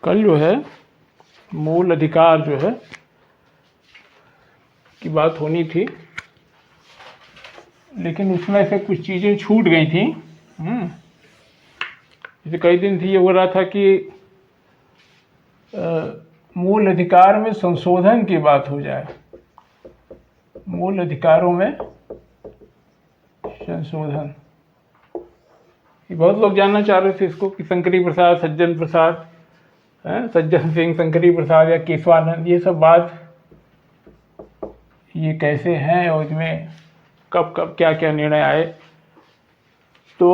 कल जो है मूल अधिकार जो है की बात होनी थी, लेकिन उसमें से कुछ चीज़ें छूट गई थी। जैसे कई दिन थी ये हो रहा था कि मूल अधिकार में संशोधन की बात हो जाए, मूल अधिकारों में संशोधन। ये बहुत लोग जानना चाह रहे थे इसको कि शंकरी प्रसाद, सज्जन प्रसाद, सज्जन सिंह, शंकरी प्रसाद या केशवानंद, ये सब बात ये कैसे हैं और इसमें कब कब क्या क्या निर्णय आए। तो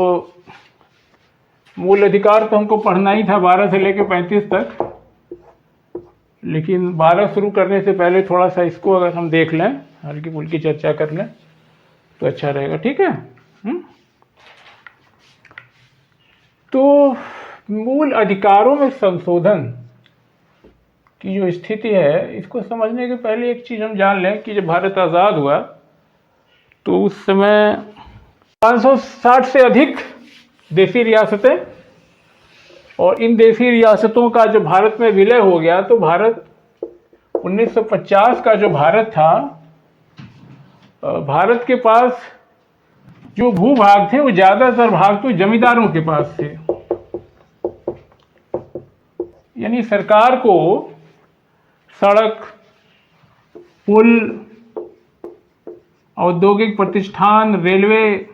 मूल अधिकार तो हमको पढ़ना ही था 12 से लेकर 35 तक, लेकिन 12 शुरू करने से पहले थोड़ा सा इसको अगर हम देख लें, हल्की फुल्की चर्चा कर लें तो अच्छा रहेगा। ठीक है। तो मूल अधिकारों में संशोधन की जो स्थिति है, इसको समझने के पहले एक चीज़ हम जान लें कि जब भारत आज़ाद हुआ तो उस समय 560 से अधिक देशी रियासतें, और इन देशी रियासतों का जब भारत में विलय हो गया तो भारत 1950 का जो भारत था, भारत के पास जो भूभाग थे वो ज़्यादातर भाग तो जमींदारों के पास थे। यानी सरकार को सड़क, पुल, औद्योगिक प्रतिष्ठान, रेलवे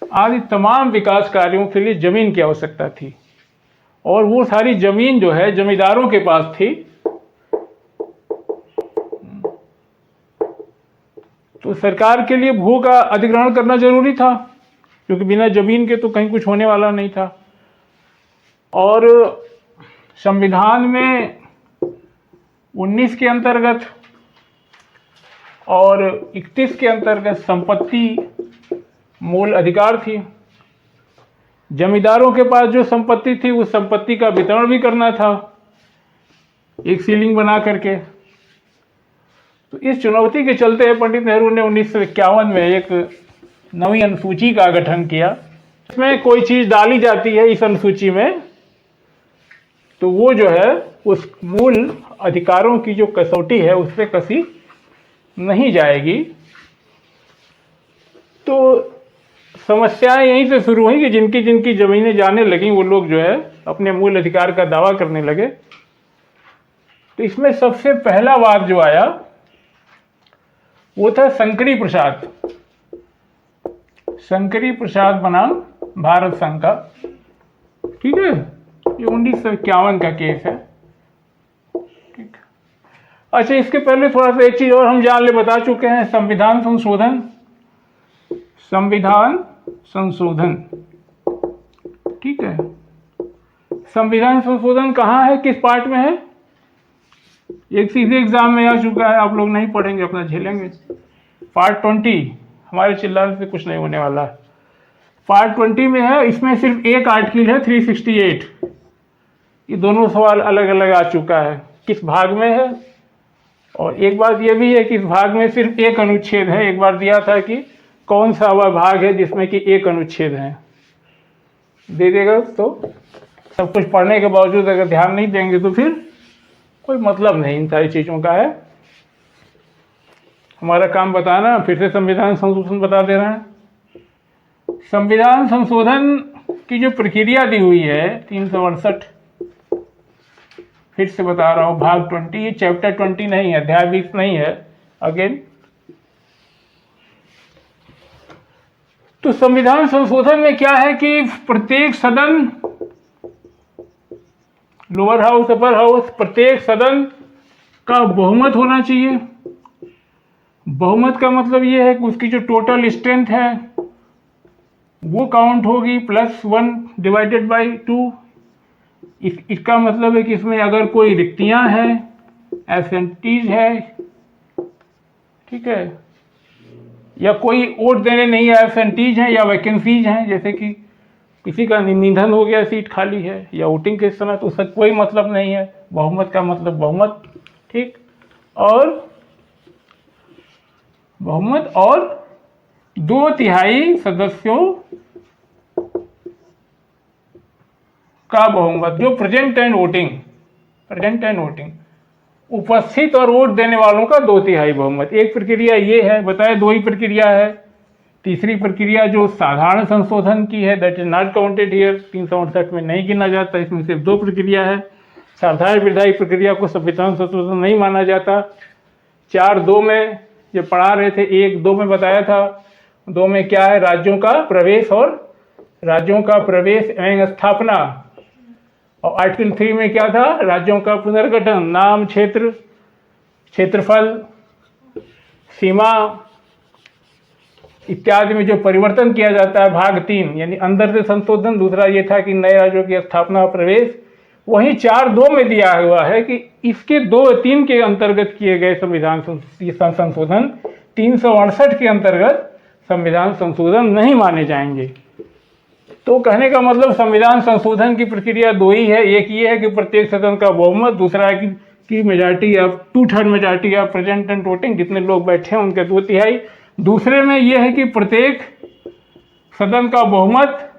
आदि तमाम विकास कार्यों के लिए जमीन की आवश्यकता थी, और वो सारी जमीन जो है जमींदारों के पास थी। तो सरकार के लिए भू का अधिग्रहण करना जरूरी था, क्योंकि बिना जमीन के तो कहीं कुछ होने वाला नहीं था। और संविधान में 19 के अंतर्गत और 31 के अंतर्गत संपत्ति मूल अधिकार थी। जमींदारों के पास जो संपत्ति थी उस संपत्ति का वितरण भी करना था एक सीलिंग बना करके। तो इस चुनौती के चलते पंडित नेहरू ने 1951 में एक नवी अनुसूची का गठन किया। इसमें कोई चीज़ डाली जाती है इस अनुसूची में तो वो जो है उस मूल अधिकारों की जो कसौटी है उस पर कसी नहीं जाएगी। तो समस्याएं यहीं से शुरू हुई कि जिनकी जिनकी ज़मीनें जाने लगी वो लोग जो है अपने मूल अधिकार का दावा करने लगे। तो इसमें सबसे पहला वाद जो आया वो था शंकरी प्रसाद। शंकरी प्रसाद बनाम भारत संघ का। ठीक है, ये 1951 का केस है। ठीक। अच्छा, इसके पहले थोड़ा सा एक चीज और हम जान ले, बता चुके हैं, संविधान संशोधन। संविधान संशोधन, ठीक है। संविधान संशोधन कहाँ है, किस पार्ट में है? एक सीधे एग्जाम में आ चुका है, आप लोग नहीं पढ़ेंगे, अपना झेलेंगे। पार्ट 20, हमारे चिल्लाने से कुछ नहीं होने वाला। पार्ट 20 में है। इसमें सिर्फ एक आर्टिकल है 368। ये दोनों सवाल अलग अलग आ चुका है, किस भाग में है। और एक बात यह भी है कि इस भाग में सिर्फ एक अनुच्छेद है। एक बार दिया था कि कौन सा वह भाग है जिसमें कि एक अनुच्छेद है, दे देगा। तो सब कुछ पढ़ने के बावजूद अगर ध्यान नहीं देंगे तो फिर कोई मतलब नहीं इन सारी चीज़ों का है। हमारा काम बताना, फिर से संविधान संशोधन बता दे रहे हैं। संविधान संशोधन की जो प्रक्रिया दी हुई है 368, फिर से बता रहा हूँ, भाग 20, ये चैप्टर 20 नहीं है, अध्याय 20 नहीं है। अगेन, तो संविधान संशोधन में क्या है कि प्रत्येक सदन, लोअर हाउस, अपर हाउस, प्रत्येक सदन का बहुमत होना चाहिए। बहुमत का मतलब ये है कि उसकी जो टोटल स्ट्रेंथ है वो काउंट होगी, +1 डिवाइडेड बाई 2। इसका मतलब है कि इसमें अगर कोई रिक्तियां हैं, एब्सेंटीज है, ठीक है, या कोई वोट देने नहीं है, एब्सेंटीज हैं या वैकेंसीज हैं, जैसे कि किसी का निधन हो गया, सीट खाली है, या वोटिंग के समय, तो उसका कोई मतलब नहीं है। बहुमत का मतलब बहुमत, ठीक। और बहुमत और 2/3 सदस्यों का बहुमत, जो प्रेजेंट एंड वोटिंग, उपस्थित और वोट देने वालों का 2/3 बहुमत। एक प्रक्रिया ये है, बताए 2 ही प्रक्रिया है। तीसरी प्रक्रिया जो साधारण संशोधन की है, that is not counted here, 368 में नहीं गिना जाता, इसमें सिर्फ 2 प्रक्रिया है। साधारण विधायी प्रक्रिया को संविधान संशोधन नहीं माना जाता। 4(2) में जो पढ़ा रहे थे, 1(2) में बताया था, 2 में क्या है, राज्यों का प्रवेश एवं स्थापना, और आर्टिकल 3 में क्या था, राज्यों का पुनर्गठन, नाम, क्षेत्रफल, सीमा इत्यादि में जो परिवर्तन किया जाता है। भाग 3 यानी अंदर से संशोधन, दूसरा ये था कि नए राज्यों की स्थापना और प्रवेश। वहीं 4(2) में दिया हुआ है कि इसके 2-3 के अंतर्गत किए गए संविधान संशोधन 368 के अंतर्गत संविधान संशोधन नहीं माने जाएंगे। तो कहने का मतलब संविधान संशोधन की प्रक्रिया 2 ही है। एक ये है कि प्रत्येक सदन का बहुमत, दूसरा है कि मेजॉरिटी या 2/3 मेजॉरिटी या प्रेजेंट एंड वोटिंग, जितने लोग बैठे हैं उनके 2/3। दूसरे में यह है कि प्रत्येक सदन का बहुमत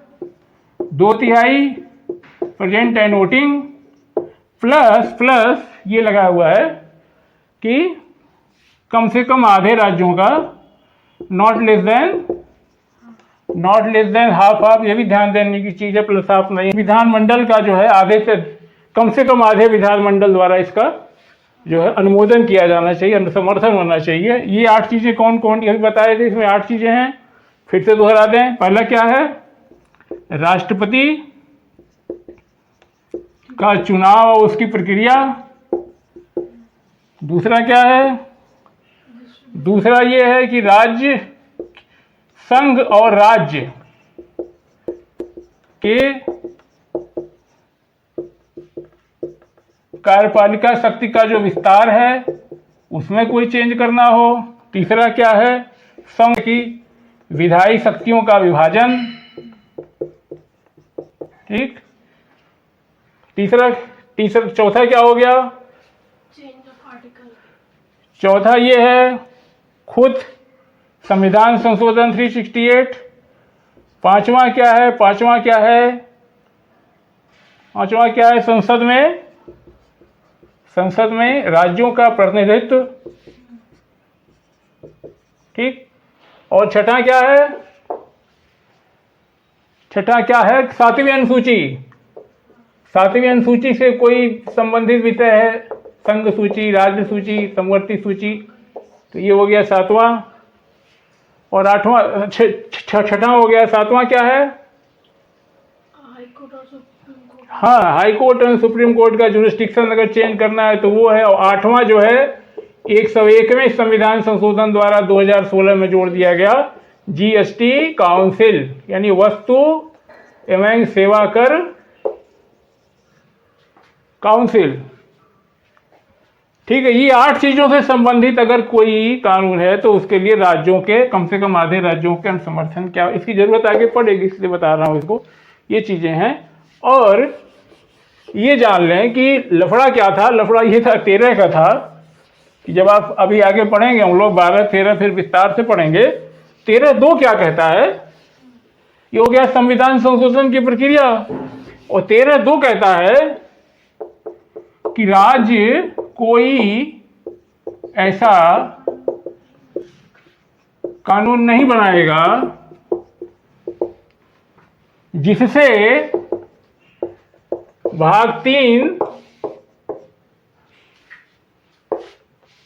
2/3 प्रेजेंट एंड वोटिंग प्लस ये लगा हुआ है कि कम से कम आधे राज्यों का, नॉट लेस देन हाफ, ये भी ध्यान देने की चीज है, प्लस हाफ नहीं। विधानमंडल का जो है आधे से कम आधे विधानमंडल द्वारा इसका जो है अनुमोदन किया जाना चाहिए, समर्थन होना चाहिए। ये 8 चीजें कौन कौन, ये भी बताए थे, इसमें 8 चीजें हैं, फिर से दोहरा दें। पहला क्या है, राष्ट्रपति का चुनाव और उसकी प्रक्रिया। दूसरा क्या है, दूसरा ये है कि राज्य, संघ और राज्य के कार्यपालिका शक्ति का जो विस्तार है उसमें कोई चेंज करना हो। तीसरा क्या है, संघ की विधायी शक्तियों का विभाजन, ठीक। चौथा क्या हो गया, चौथा ये है खुद संविधान संशोधन 368। पांचवा क्या है, संसद में राज्यों का प्रतिनिधित्व, ठीक। और छठा क्या है, 7वीं अनुसूची से कोई संबंधित विषय है, संघ सूची, राज्य सूची, समवर्ती सूची, तो ये हो गया 7वां। और 8वां, छठा हो गया, 7वां क्या है, हाँ, हाई कोर्ट और सुप्रीम कोर्ट का जुरिस्डिक्शन अगर चेंज करना है तो वो है। और 8वां जो है 101वें संविधान संशोधन द्वारा 2016 में जोड़ दिया गया, GST काउंसिल, यानी वस्तु एवं सेवा कर काउंसिल, ठीक है। ये 8 चीजों से संबंधित अगर कोई कानून है तो उसके लिए राज्यों के, कम से कम आधे राज्यों के समर्थन क्या, इसकी जरूरत आगे पड़ेगी, इसलिए बता रहा हूं इसको। ये चीजें हैं। और ये जान लें कि लफड़ा क्या था, लफड़ा ये था 13 का था, कि जब आप अभी आगे पढ़ेंगे हम लोग 12, 13 फिर विस्तार से पढ़ेंगे। 13(2) क्या कहता है, ये हो गया संविधान संशोधन की प्रक्रिया। और 13(2) कहता है कि राज्य कोई ऐसा कानून नहीं बनाएगा जिससे भाग 3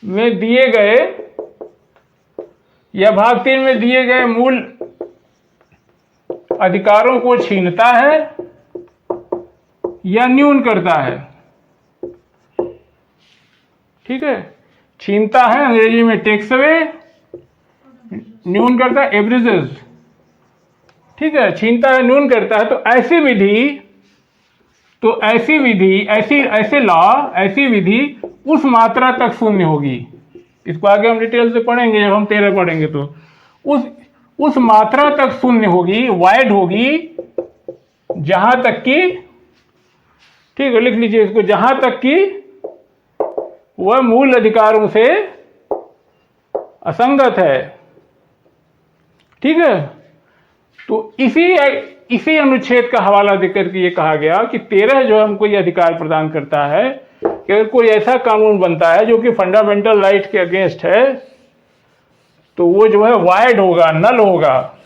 में दिए गए या भाग 3 में दिए गए मूल अधिकारों को छीनता है या न्यून करता है, ठीक है। छीनता है अंग्रेजी में टेक्स अवे, न्यून करता है एब्रिजेस, ठीक है। छीनता है, न्यून करता है। तो ऐसी विधि उस मात्रा तक शून्य होगी। इसको आगे हम डिटेल से पढ़ेंगे जब हम 13 पढ़ेंगे। तो उस मात्रा तक शून्य होगी, वाइड होगी, जहां तक कि, ठीक है, लिख लीजिए इसको, जहां तक कि वह मूल अधिकारों से असंगत है, ठीक है। तो इसी अनुच्छेद का हवाला देकर के ये कहा गया कि 13 जो हमको ये अधिकार प्रदान करता है कि अगर कोई ऐसा कानून बनता है जो कि फंडामेंटल राइट के अगेंस्ट है तो वो जो है वायड होगा, नल होगा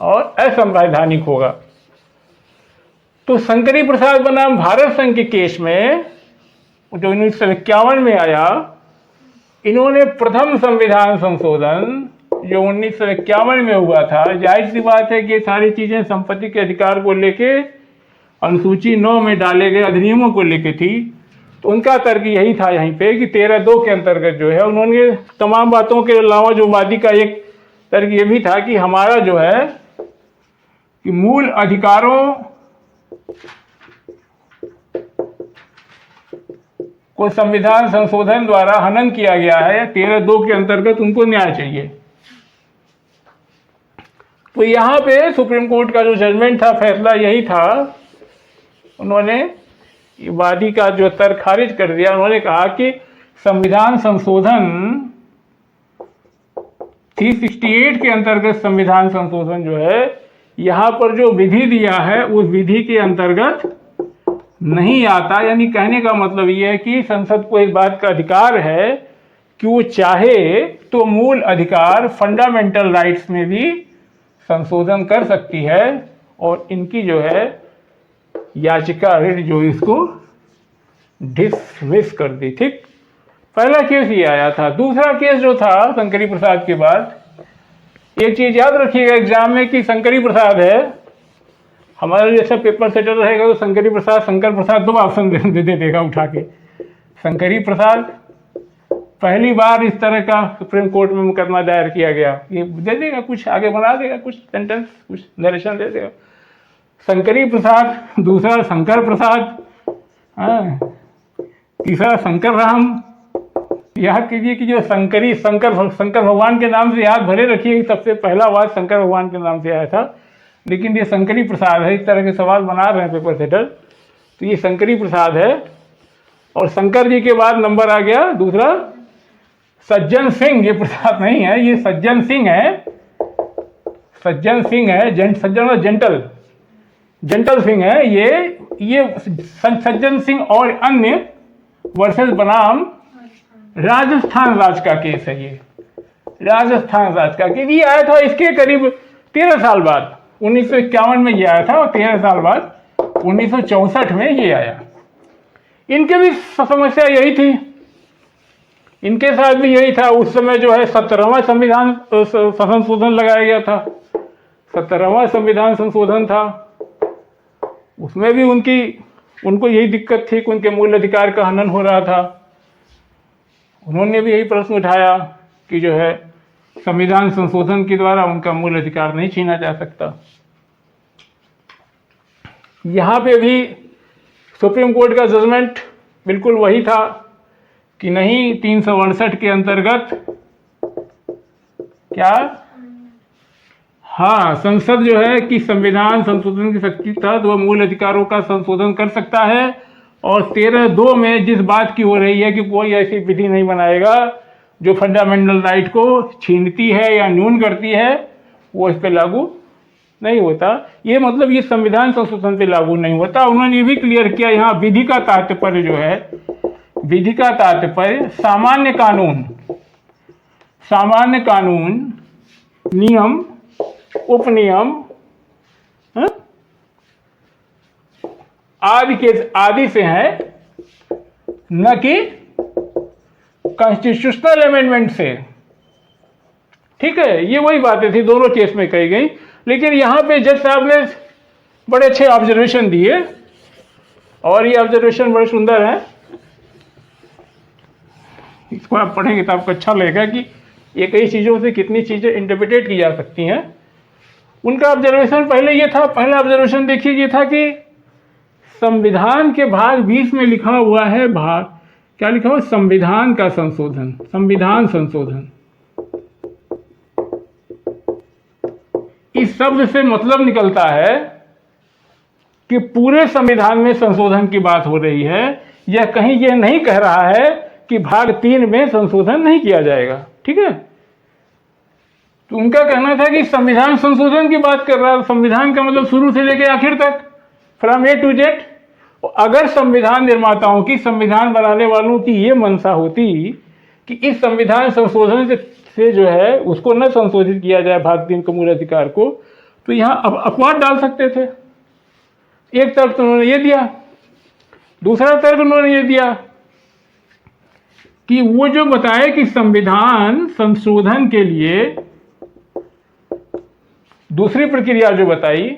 और असंवैधानिक होगा। तो शंकरी प्रसाद बनाम भारत संघ के केस में जो 1951 में आया, इन्होंने प्रथम संविधान संशोधन जो 1951 में हुआ था, जाहिर सी बात है कि ये सारी चीज़ें संपत्ति के अधिकार को लेके अनुसूची 9 में डाले गए अधिनियमों को लेके थी। तो उनका तर्क यही था यहीं पे कि 13(2) के अंतर्गत जो है उन्होंने तमाम बातों के अलावा जो वादी का एक तर्क ये भी था कि हमारा जो है कि मूल अधिकारों को संविधान संशोधन द्वारा हनन किया गया है, 13(2) के अंतर्गत उनको न्याय चाहिए। तो यहाँ पे सुप्रीम कोर्ट का जो जजमेंट था, फैसला यही था, उन्होंने वादी का जो तर्क खारिज कर दिया। उन्होंने कहा कि संविधान संशोधन 368 के अंतर्गत संविधान संशोधन जो है यहाँ पर जो विधि दिया है उस विधि के अंतर्गत नहीं आता। यानी कहने का मतलब ये है कि संसद को इस बात का अधिकार है कि वो चाहे तो मूल अधिकार फंडामेंटल राइट्स में भी संशोधन कर सकती है और इनकी जो है याचिका रिट जो इसको डिसमिस कर दी। ठीक, पहला केस ये आया था। दूसरा केस जो था शंकरी प्रसाद के बाद, एक चीज याद रखिएगा एग्जाम में कि शंकरी प्रसाद है, हमारा जैसा पेपर सेटर रहेगा तो शंकरी प्रसाद, शंकर प्रसाद 2 ऑप्शन दे देगा उठा के। शंकरी प्रसाद पहली बार इस तरह का सुप्रीम कोर्ट में मुकदमा दायर किया गया, ये दे देगा, कुछ आगे बना देगा, कुछ सेंटेंस, कुछ नरेशन दे देगा। शंकरी प्रसाद, दूसरा शंकर प्रसाद, तीसरा शंकर राम। याद कीजिए कि जो शंकर भगवान के नाम से याद भरे रखिए, सबसे पहला वाद शंकर भगवान के नाम से आया था, लेकिन ये शंकरी प्रसाद है। इस तरह के सवाल बना रहे हैं पेपर सेटर, तो ये शंकरी प्रसाद है। और शंकर जी के बाद नंबर आ गया दूसरा सज्जन सिंह। ये प्रसाद नहीं है, ये सज्जन सिंह है, सज्जन सिंह है, सज्जन और जेंटल सिंह है। ये सज्जन सिंह और अन्य वर्सेस बनाम राजस्थान राज्य का केस है। ये राजस्थान राज्य का केस, ये आया था इसके करीब 13 साल बाद, 1951 में ये आया था और 13 साल बाद 1964 में ये आया। इनके भी समस्या यही थी, इनके साथ भी यही था। उस समय जो है 17वां संविधान संशोधन लगाया गया था, 17वां संविधान संशोधन था। उसमें भी उनको यही दिक्कत थी कि उनके मूल अधिकार का हनन हो रहा था। उन्होंने भी यही प्रश्न उठाया कि जो है संविधान संशोधन के द्वारा उनका मूल अधिकार नहीं छीना जा सकता। यहाँ पे भी सुप्रीम कोर्ट का जजमेंट बिल्कुल वही था कि नहीं, 368 के अंतर्गत क्या, हाँ, संसद जो है कि संविधान संशोधन की शक्ति था तो वह मूल अधिकारों का संशोधन कर सकता है। और 13(2) में जिस बात की हो रही है कि कोई ऐसी विधि नहीं बनाएगा जो फंडामेंटल राइट को छीनती है या न्यून करती है, वो इस पर लागू नहीं होता। ये मतलब ये संविधान संशोधन पे लागू नहीं होता। उन्होंने ये भी क्लियर किया, यहाँ विधि का तात्पर्य जो है, विधि का तात्पर्य सामान्य कानून, नियम, उपनियम आदि से है, न कि कॉन्स्टिट्यूशनल अमेंडमेंट से। ठीक है, ये वही बातें थी दोनों केस में कही गई। लेकिन यहाँ पे जज साहब ने बड़े अच्छे ऑब्जर्वेशन दिए और ये ऑब्जर्वेशन बड़े सुंदर हैं। इसको आप पढ़ेंगे तो आपको अच्छा लगेगा कि ये कई चीज़ों से कितनी चीज़ें इंटरप्रिटेट की जा सकती हैं। उनका ऑब्जर्वेशन पहले ये था, पहला ऑब्जर्वेशन देखिए ये था कि संविधान के भाग 20 में लिखा हुआ है, भाग क्या लिखा हुआ, संविधान का संशोधन, संविधान संशोधन। इस शब्द से मतलब निकलता है कि पूरे संविधान में संशोधन की बात हो रही है। यह कहीं यह नहीं कह रहा है कि भाग 3 में संशोधन नहीं किया जाएगा। ठीक है, तो उनका कहना था कि संविधान संशोधन की बात कर रहा है, संविधान का मतलब शुरू से लेकर आखिर तक, फ्रॉम ए टू जेड। अगर संविधान निर्माताओं की, संविधान बनाने वालों की ये मंशा होती कि इस संविधान संशोधन से जो है उसको न संशोधित किया जाए भारतीय के मूल अधिकार को, तो यहाँ अपवाद डाल सकते थे। एक तर्क तो उन्होंने ये दिया। दूसरा तर्क उन्होंने ये दिया कि वो जो बताए कि संविधान संशोधन के लिए दूसरी प्रक्रिया जो बताई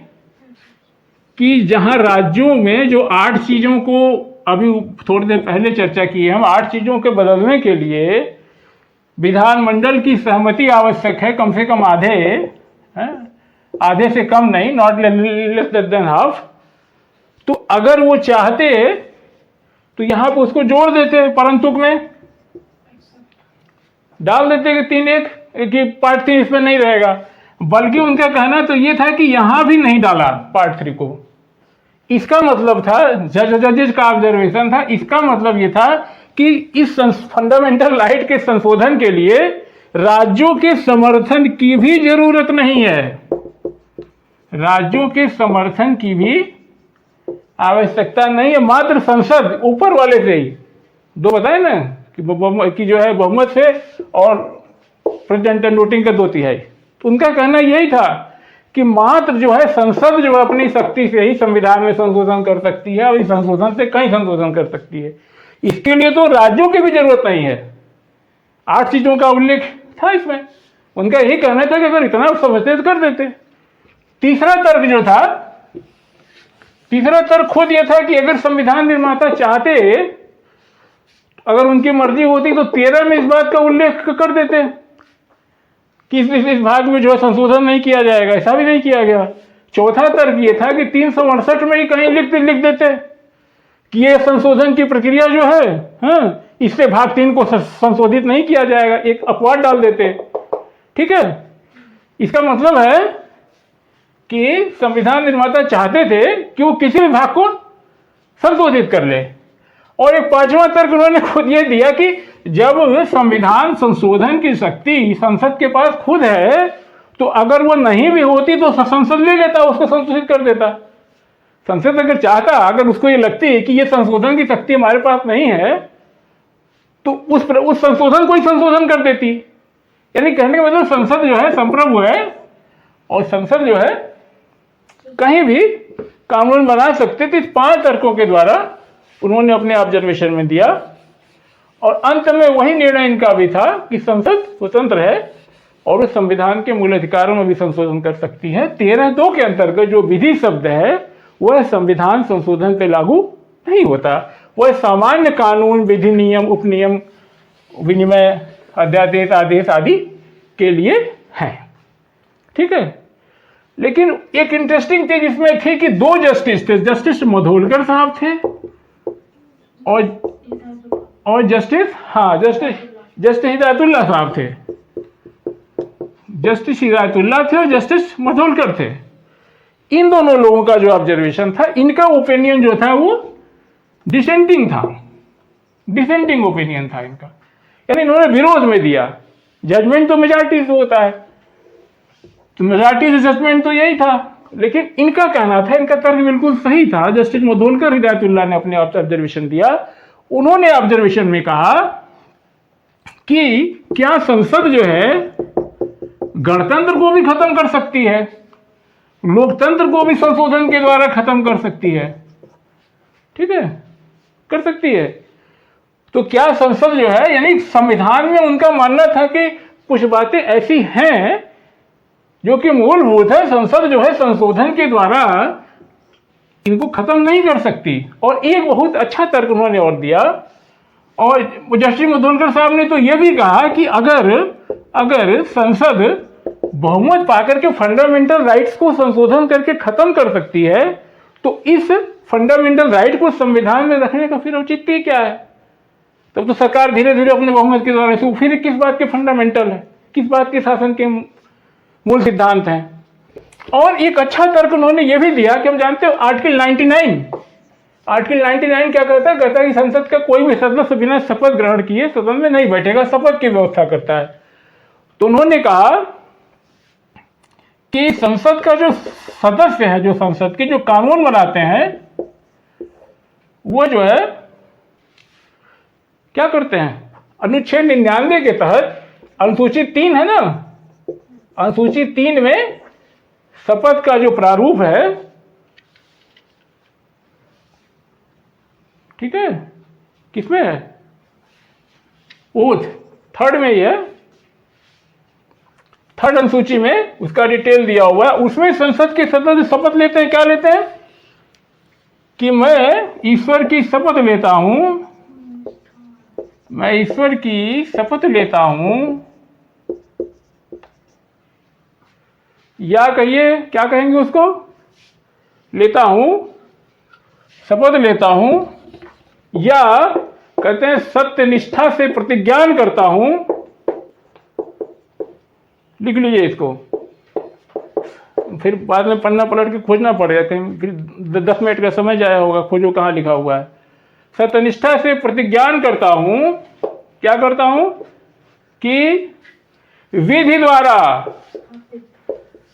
कि जहां राज्यों में जो 8 चीजों को अभी थोड़ी देर पहले चर्चा की है, हम 8 चीजों के बदलने के लिए विधानमंडल की सहमति आवश्यक है, कम से कम आधे से कम नहीं, नॉट लेस देन हाफ। तो अगर वो चाहते तो यहां पर उसको जोड़ देते, परंतुक में डाल देते कि 3(1) कि पार्ट 3 इसमें नहीं रहेगा। बल्कि उनका कहना तो ये था कि यहां भी नहीं डाला पार्ट 3 को। इसका मतलब था, जजेस का ऑब्जर्वेशन था, इसका मतलब ये था कि इस फंडामेंटल राइट के संशोधन के लिए राज्यों के समर्थन की भी जरूरत नहीं है, राज्यों के समर्थन की भी आवश्यकता नहीं है, मात्र संसद ऊपर वाले से ही, दो बताए ना कि जो है बहुमत से और प्रेसिडेंट एंड वोटिंग का 2/3। तो उनका कहना यही था कि मात्र जो है संसद जो अपनी शक्ति से ही संविधान में संशोधन कर सकती है और इस संशोधन से कहीं संशोधन कर सकती है, इसके लिए तो राज्यों की भी जरूरत नहीं है। 8 चीजों का उल्लेख था इसमें। उनका यही कहना था कि अगर इतना समझते तो कर देते। तीसरा तर्क जो था, तीसरा तर्क खुद यह था कि अगर संविधान निर्माता चाहते, अगर उनकी मर्जी होती तो 13 में इस बात का उल्लेख कर देते कि इस भाग में जो है संशोधन नहीं किया जाएगा, ऐसा भी नहीं किया गया। चौथा तर्क ये था कि 368 में ही कहीं लिख देते कि ये संशोधन की प्रक्रिया जो है, इससे भाग 3 को संशोधित नहीं किया जाएगा, एक अपवाद डाल देते। ठीक है, इसका मतलब है कि संविधान निर्माता चाहते थे कि वो किसी भी भाग को संशोधित कर ले। और एक 5वां तर्क उन्होंने खुद ये दिया कि जब संविधान संशोधन की शक्ति संसद के पास खुद है, तो अगर वो नहीं भी होती तो संसद ले लेता, उसको संशोधित कर देता। संसद अगर चाहता, अगर उसको ये लगती है कि ये संशोधन की शक्ति हमारे पास नहीं है, तो उस संशोधन को ही संशोधन कर देती। यानी कहने का मतलब संसद जो है संप्रभु है और संसद जो है कहीं भी कानून बना सकते थे। 5 तर्कों के द्वारा उन्होंने अपने ऑब्जर्वेशन में दिया और अंत में वही निर्णय इनका भी था कि संसद स्वतंत्र है और उस संविधान के मूल अधिकारों में भी संशोधन कर सकती है। 13(2) के अंतर्गत जो विधि शब्द है वह संविधान संशोधन पे लागू नहीं होता, वह सामान्य कानून, विधि, नियम, उपनियम, विनिमय, अध्यादेश, आदेश आदि के लिए है। ठीक है, लेकिन एक इंटरेस्टिंग चीज इसमें थी कि 2 जस्टिस थे, जस्टिस मधोलकर साहब थे और जस्टिस हिदायतुल्लाह साहब थे। जस्टिस हिदायतुल्लाह थे और जस्टिस मधोलकर थे। इन दोनों लोगों का जो ऑब्जर्वेशन था, इनका ओपिनियन जो था वो डिसेंटिंग था, डिसेंटिंग ओपिनियन था इनका, यानी इन्होंने विरोध में दिया। जजमेंट तो मेजॉरिटी से होता है, तो मेजॉरिटी से जजमेंट तो यही था, लेकिन इनका कहना था, इनका तर्क बिल्कुल सही था। जस्टिस मधोलकर हिदायतुल्लाह ने अपने ऑब्जर्वेशन दिया। उन्होंने ऑब्जर्वेशन में कहा कि क्या संसद जो है गणतंत्र को भी खत्म कर सकती है, लोकतंत्र को भी संशोधन के द्वारा खत्म कर सकती है। ठीक है, कर सकती है। तो क्या संसद जो है, यानी संविधान में उनका मानना था कि कुछ बातें ऐसी हैं जो कि मूलभूत है, संसद जो है संशोधन के द्वारा इनको खत्म नहीं कर सकती। और एक बहुत अच्छा तर्क उन्होंने और दिया, और जस्टिस मधोलकर साहब ने तो यह भी कहा कि अगर संसद बहुमत पाकर के फंडामेंटल राइट्स को संशोधन करके खत्म कर सकती है, तो इस फंडामेंटल राइट को संविधान में रखने का फिर औचित्य क्या है? तब तो सरकार धीरे धीरे अपने बहुमत के द्वारा से फिर किस बात के फंडामेंटल है, किस बात के शासन के मूल सिद्धांत हैं। और एक अच्छा तर्क उन्होंने यह भी दिया कि हम जानते हो आर्टिकल 99 क्या कहता है? कहता है कि संसद का कोई भी सदस्य बिना शपथ ग्रहण किए सदन में नहीं बैठेगा, शपथ की व्यवस्था करता है। तो उन्होंने कहा कि संसद का जो सदस्य है, जो संसद के जो कानून बनाते हैं, वो जो है क्या करते हैं, अनुच्छेद 99 के तहत अनुसूचित 3 है ना, अनुसूचित 3 में शपथ का जो प्रारूप है, ठीक है, किसमें है, ओथ, थर्ड में ही है, थर्ड अनुसूची में उसका डिटेल दिया हुआ है। उसमें संसद के सदस्य शपथ लेते हैं, क्या लेते हैं कि मैं ईश्वर की शपथ लेता हूं, मैं ईश्वर की शपथ लेता हूं, या कहिए क्या कहेंगे उसको, लेता हूं, शपथ लेता हूं, या कहते हैं सत्य निष्ठा से प्रतिज्ञान करता हूं। लिख लीजिए इसको, फिर बाद में पन्ना पलट के खोजना पड़ेगा, कहीं फिर 10 मिनट का समय जाया होगा, खोजो कहाँ लिखा हुआ है। सत्यनिष्ठा से प्रतिज्ञान करता हूं, क्या करता हूं कि विधि द्वारा,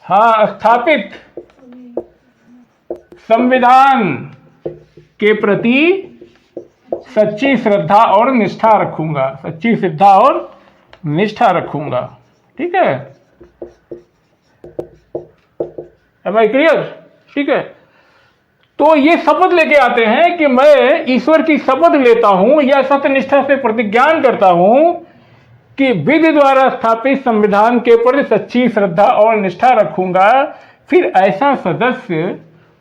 हाँ, स्थापित संविधान के प्रति सच्ची श्रद्धा और निष्ठा रखूंगा, सच्ची श्रद्धा और निष्ठा रखूंगा। ठीक है, एम आई क्लियर? ठीक है, तो ये शपथ लेके आते हैं कि मैं ईश्वर की शपथ लेता हूं या सत्यनिष्ठा से प्रतिज्ञान करता हूं कि विधि द्वारा स्थापित संविधान के प्रति सच्ची श्रद्धा और निष्ठा रखूंगा। फिर ऐसा सदस्य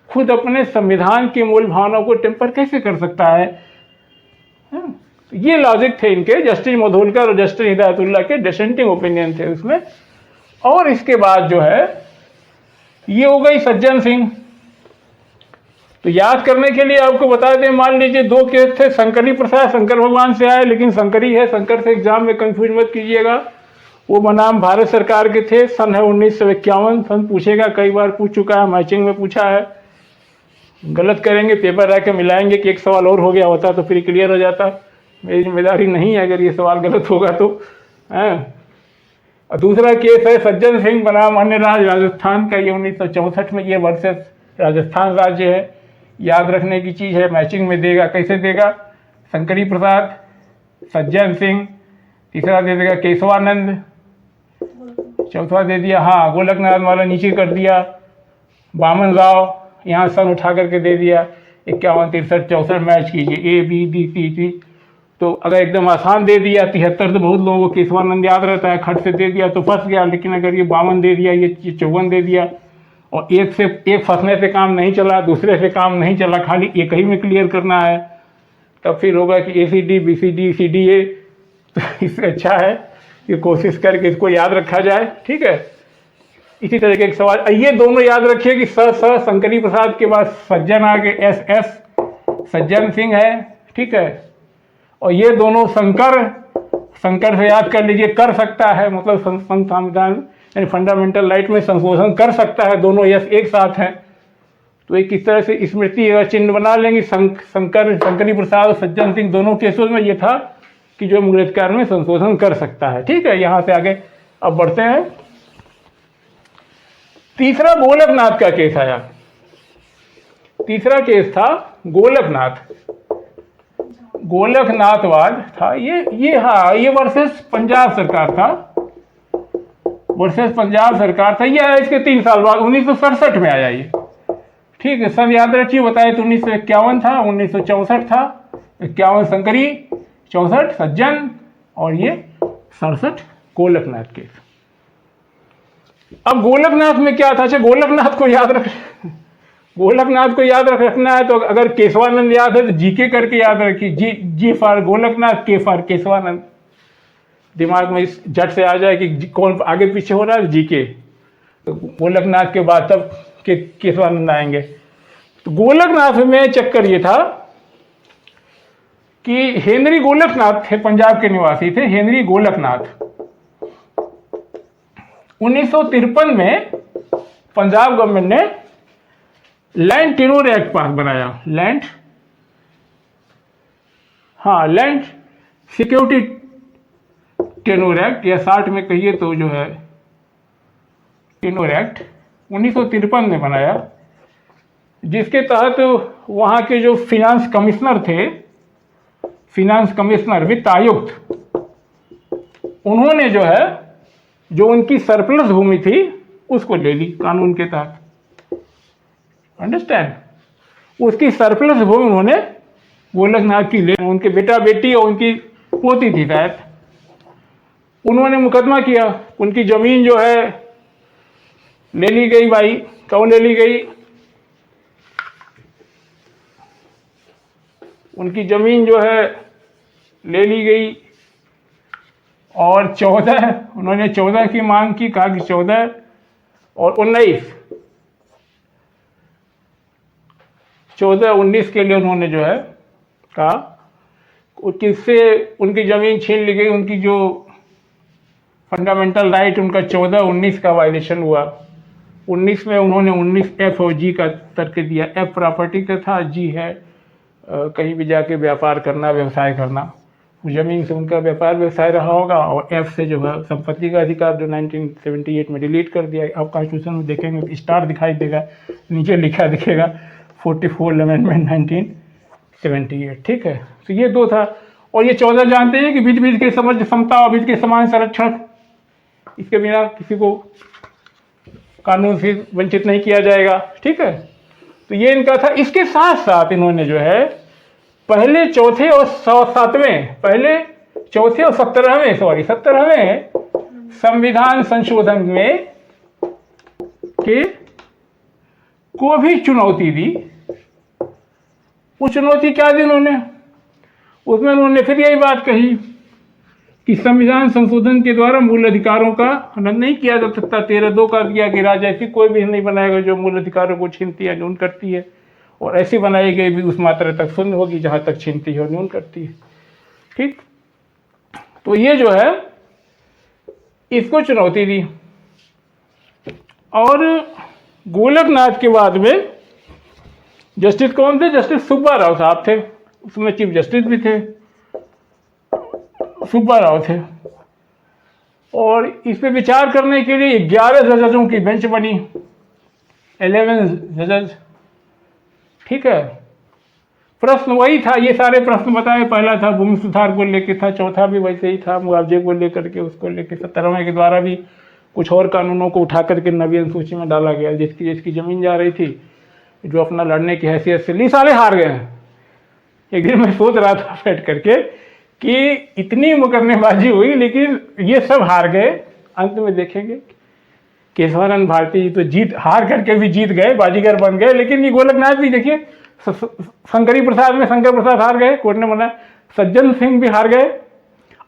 खुद अपने संविधान की मूल भावनाओं को टेम्पर कैसे कर सकता है? ये लॉजिक थे इनके, जस्टिस मधुलकर और जस्टिस हिदायतुल्लाह के डिसेंटिंग ओपिनियन थे उसमें। और इसके बाद जो है ये हो गई सज्जन सिंह। तो याद करने के लिए आपको बता दें, मान लीजिए 2 केस थे, शंकरी प्रसाद शंकर भगवान से आए, लेकिन शंकरी है, शंकर से एग्जाम में कंफ्यूज मत कीजिएगा। वो बनाम भारत सरकार के थे, सन है 1951, सन पूछेगा, कई बार पूछ चुका है, मैचिंग में पूछा है। गलत करेंगे पेपर रह के मिलाएंगे कि एक सवाल और हो गया होता तो फिर क्लियर हो जाता। मेरी जिम्मेदारी नहीं है अगर ये सवाल गलत होगा तो। और दूसरा केस है सज्जन सिंह बनाम अन्य राज्य राजस्थान का, ये 1964 में, ये वर्सेस राजस्थान राज्य है। याद रखने की चीज़ है, मैचिंग में देगा, कैसे देगा, शंकरी प्रसाद, सज्जन सिंह, तीसरा दे देगा केशवानंद, चौथा दे दिया, हाँ, गोलकनाथ वाला नीचे कर दिया, बामन राव, यहाँ सन उठा करके दे दिया, 51, 63, 64 मैच कीजिए, ए बी डी सी सी। तो अगर एकदम आसान दे दिया 73, तो बहुत लोगों को केशवानंद याद रहता है, खट से दे दिया तो फंस गया। लेकिन अगर ये 52 दे दिया, ये 54 दे दिया, और एक फंसने से काम नहीं चला, दूसरे से काम नहीं चला, खाली एक ही में क्लियर करना है, तब फिर होगा कि ACD BCD CDA। तो इससे अच्छा है कि कोशिश करके इसको याद रखा जाए। ठीक है, इसी तरह के एक सवाल, ये दोनों याद रखिए कि शंकरी प्रसाद के बाद सज्जन आगे SS, सज्जन सिंह है। ठीक है, और ये दोनों शंकर से याद कर लीजिए, कर सकता है, मतलब संविधान यानी फंडामेंटल राइट में संशोधन कर सकता है, दोनों यस एक साथ हैं। तो एक इस तरह से स्मृति चिन्ह बना लेंगे। शंकरी प्रसाद और सज्जन सिंह दोनों केसों में ये था कि जो अंग्रेजकार में संशोधन कर सकता है। ठीक है, यहाँ से आगे अब बढ़ते हैं। तीसरा गोलकनाथ का केस आया। तीसरा केस था गोलकनाथवाद था। ये हाँ, ये वर्सेस पंजाब सरकार था, वर्सेस पंजाब सरकार था। ये आया इसके 3 साल बाद, 1967 में आया ये। ठीक है, सब याद रखिए, बताए तो 1951 था, 1964 था, 51 शंकरी, 64 सज्जन, और ये 67 गोलकनाथ केस। अब गोलकनाथ में क्या था? अच्छा, गोलकनाथ को याद रखना है तो अगर केशवानंद याद है तो जीके करके याद रखिए, जी फॉर गोलकनाथ, के फॉर केशवानंद। दिमाग में झट से आ जाए कि कौन आगे पीछे हो रहा है, जीके। तो गोलकनाथ के बाद तब के केशवानंद आएंगे। तो गोलकनाथ में चक्कर ये था कि हेनरी गोलकनाथ थे, पंजाब के निवासी थे, हेनरी गोलकनाथ। 1953 में पंजाब गवर्नमेंट ने लैंड टेन्योर एक्ट पास बनाया। लैंड सिक्योरिटी टेन्योर एक्ट, या 60 में कहिए तो जो है टेन्योर एक्ट 1953 में बनाया, जिसके तहत वहाँ के जो फिनांस कमिश्नर थे, फिनांस कमिश्नर वित्त आयुक्त, उन्होंने जो है जो उनकी सरप्लस भूमि थी उसको ले ली कानून के तहत। अंडरस्टैंड? उसकी सरप्लस भूमि उन्होंने गोलकनाथ की ले, उनके बेटा बेटी और उनकी पोती थी शायद, उन्होंने मुकदमा किया। उनकी जमीन जो है ले ली गई भाई। कौन ले ली गई? उनकी जमीन जो है ले ली गई और 14 उन्होंने 14 की मांग की, कहा कि 14 और 19 के लिए उन्होंने जो है कहा, किससे उनकी ज़मीन छीन ली गई। उनकी जो फंडामेंटल राइट उनका 14-19 का वायलेशन हुआ। 19 में उन्होंने 19F और G का तर्क दिया। F प्रॉपर्टी का था, G है कहीं भी जाके व्यापार करना, व्यवसाय करना। ज़मीन से उनका व्यापार व्यवसाय रहा होगा, और F से जो है संपत्ति का अधिकार, जो 1978 में डिलीट कर दिया। अब कॉन्स्टिट्यूशन में देखेंगे स्टार दिखाई देगा, नीचे लिखा दिखेगा 44 अमेंडमेंट 1978। ठीक है, तो ये 2 था। और ये 14 जानते हैं कि बीच बीच के समझ समता और बीच के समान संरक्षण, इसके बिना किसी को कानून से वंचित नहीं किया जाएगा। ठीक है, तो ये इनका था। इसके साथ साथ इन्होंने जो है पहले चौथे और 17वें, पहले चौथे और 17वें संविधान संशोधन में के को भी चुनौती दी। वो चुनौती क्या दी उन्होंने? उसमें उन्होंने फिर यही बात कही कि संविधान संशोधन के द्वारा मूल अधिकारों का हनन नहीं किया जा सकता। 13(2) का दिया कि राज्य ऐसी कोई भी नहीं बनाएगा जो मूल अधिकारों को छीनती है, न्यून करती है, और ऐसी बनाई गई भी उस मात्रा तक शून्य होगी जहां तक छीनती है और न्यून करती है। ठीक, तो ये जो है इसको चुनौती दी। और गोलकनाथ के बाद में जस्टिस कौन थे? जस्टिस सुब्बा राव साहब थे, उसमें चीफ जस्टिस भी थे, सुब्बा राव थे। और इस पे विचार करने के लिए 11 जजों की बेंच बनी, 11 जजेस। ठीक है, प्रश्न वही था, ये सारे प्रश्न बताए। पहला था भूमि सुधार को लेके था, चौथा भी वैसे ही था मुआवजे को लेकर के, उसको लेके 17वें के द्वारा भी कुछ और कानूनों को उठा करके नवीन सूची में डाला गया। जिसकी ज़मीन जा रही थी, जो अपना लड़ने की हैसियत से, सारे हार गए हैं। एक दिन मैं सोच रहा था बैठ करके कि इतनी मुकदमेबाजी हुई, लेकिन ये सब हार गए। अंत में देखेंगे केशवानंद भारती तो हार करके भी जीत गए, बाजीगर बन गए। लेकिन ये गोलकनाथ भी देखिए, शंकरी प्रसाद में शंकर प्रसाद हार गए, कोर्ट ने मना। सज्जन सिंह भी हार गए।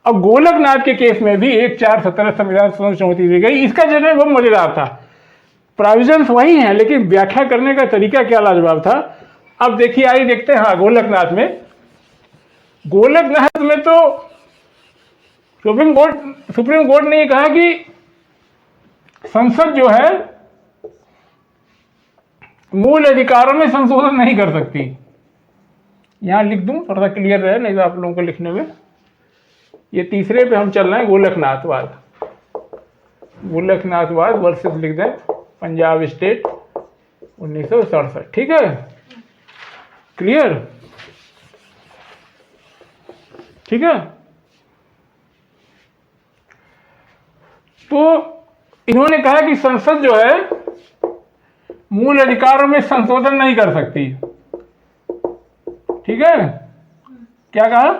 अब गोलकनाथ के केस में भी 1/4/17 संविधान संशोधन चुनौती दी गई। इसका जनरल बहुत मजेदार था। प्रोविजंस वही हैं, लेकिन व्याख्या करने का तरीका क्या लाजवाब था। अब देखिए, आइए देखते हैं। हाँ, गोलकनाथ में तो सुप्रीम कोर्ट ने ये कहा कि संसद जो है मूल अधिकारों में संशोधन नहीं कर सकती। यहां लिख दूं, थोड़ा सा क्लियर रहे, नहीं तो आप लोगों को लिखने में। ये तीसरे पे हम चल रहे हैं, गोलकनाथवाद वर्सेस लिख दें पंजाब स्टेट 1967। ठीक है, क्लियर? ठीक है, तो इन्होंने कहा कि संसद जो है मूल अधिकारों में संशोधन नहीं कर सकती। ठीक है, क्या कहा?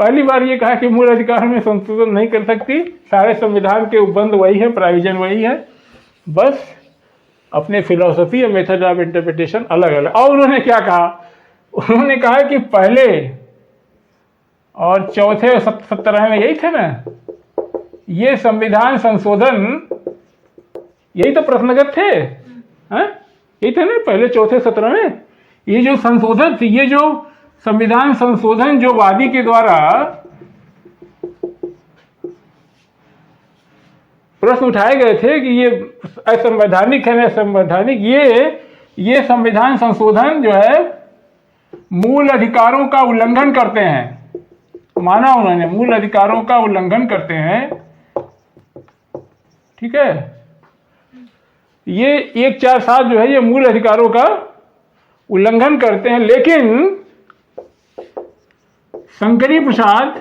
पहली बार ये कहा कि मूल अधिकारों में संशोधन नहीं कर सकती। सारे संविधान के उपबंध वही है, प्रोविजन वही है, बस अपने फिलॉसफी और मेथड ऑफ इंटरप्रिटेशन अलग अलग। और उन्होंने क्या कहा? उन्होंने कहा कि पहले और चौथे और 17वें यही थे ना, ये संविधान संशोधन यही तो प्रश्नगत थे, हैं? यही थे ना पहले, चौथे, 17वें। ये जो संशोधन थी, ये जो संविधान संशोधन जो वादी के द्वारा प्रश्न उठाए गए थे कि ये असंवैधानिक है ना संवैधानिक, ये संविधान संशोधन जो है मूल अधिकारों का उल्लंघन करते हैं। माना उन्होंने मूल अधिकारों का उल्लंघन करते हैं। ठीक है, ये 147 जो है ये मूल अधिकारों का उल्लंघन करते हैं, लेकिन शंकरी प्रसाद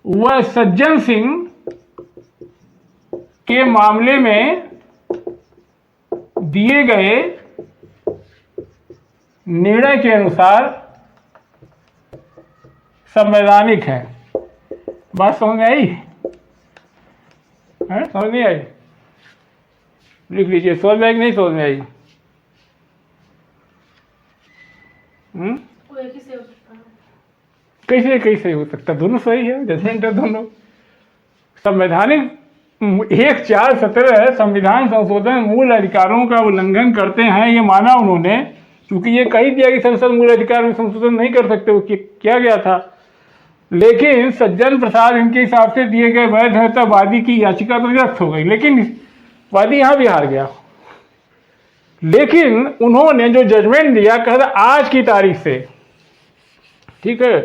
व सज्जन सिंह के मामले में दिए गए निर्णय के अनुसार संवैधानिक है। बात समझ में आई? समझ नहीं आई? लिख लीजिए। समझ में आई कि नहीं समझ में आई? कैसे कैसे हो सकता? दोनों सही है, जजमेंट है दोनों। संवैधानिक 147 संविधान संशोधन मूल अधिकारों का उल्लंघन करते हैं, ये माना उन्होंने, क्योंकि ये कही दिया कि संसद मूल अधिकार में संशोधन नहीं कर सकते, वो किया गया था। लेकिन सज्जन प्रसाद इनके हिसाब से दिए गए वैध है, तब वादी की याचिका तो निरस्त हो गई, लेकिन वादी यहां भी हार गया। लेकिन उन्होंने जो जजमेंट दिया कहता आज की तारीख से, ठीक है,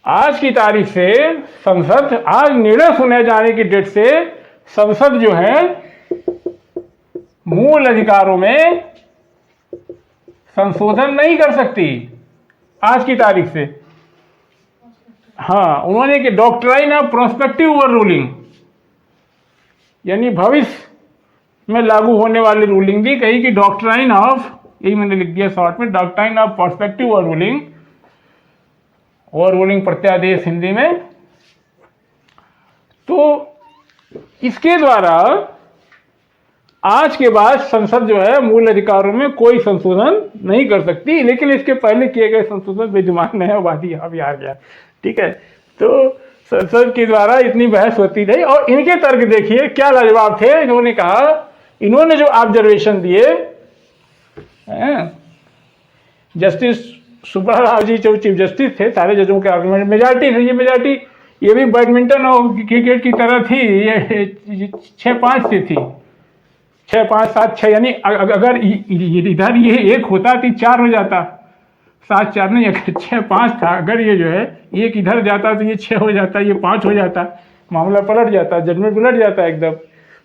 आज की तारीख से संसद, आज निर्णय सुने जाने की डेट से संसद जो है मूल अधिकारों में संशोधन नहीं कर सकती आज की तारीख से। हाँ, उन्होंने कि doctrine of prospective over ruling, यानी भविष्य में लागू होने वाली रूलिंग भी कही कि डॉक्ट्राइन ऑफ, यही मैंने लिख दिया शॉर्ट में, doctrine of prospective over ruling, और रूलिंग प्रत्यादेश हिंदी में। तो इसके द्वारा आज के बाद संसद जो है मूल अधिकारों में कोई संशोधन नहीं कर सकती, लेकिन इसके पहले किए गए संशोधन विद्यमान है, वादी अभी आ गया। ठीक है, तो संसद के द्वारा इतनी बहस होती रही, और इनके तर्क देखिए क्या लाजवाब थे। इन्होंने कहा, इन्होंने जो ऑब्जर्वेशन दिए, जस्टिस सुब्रह राव जी जो चीफ जस्टिस थे, सारे जजों के आर्गुमेंट मेजॉरिटी थी, ये मेजॉरिटी ये भी बैडमिंटन और क्रिकेट की तरह थी, ये 6-5 से थी, 6-5-7-6, यानी अगर इधर ये 1 होता तो 4 हो जाता, 7-4 नहीं, अगर 6-5 था, अगर ये जो है 1 इधर जाता तो ये 6 हो जाता, ये 5 हो जाता, मामला पलट जाता, जजमेंट पलट जाता एकदम।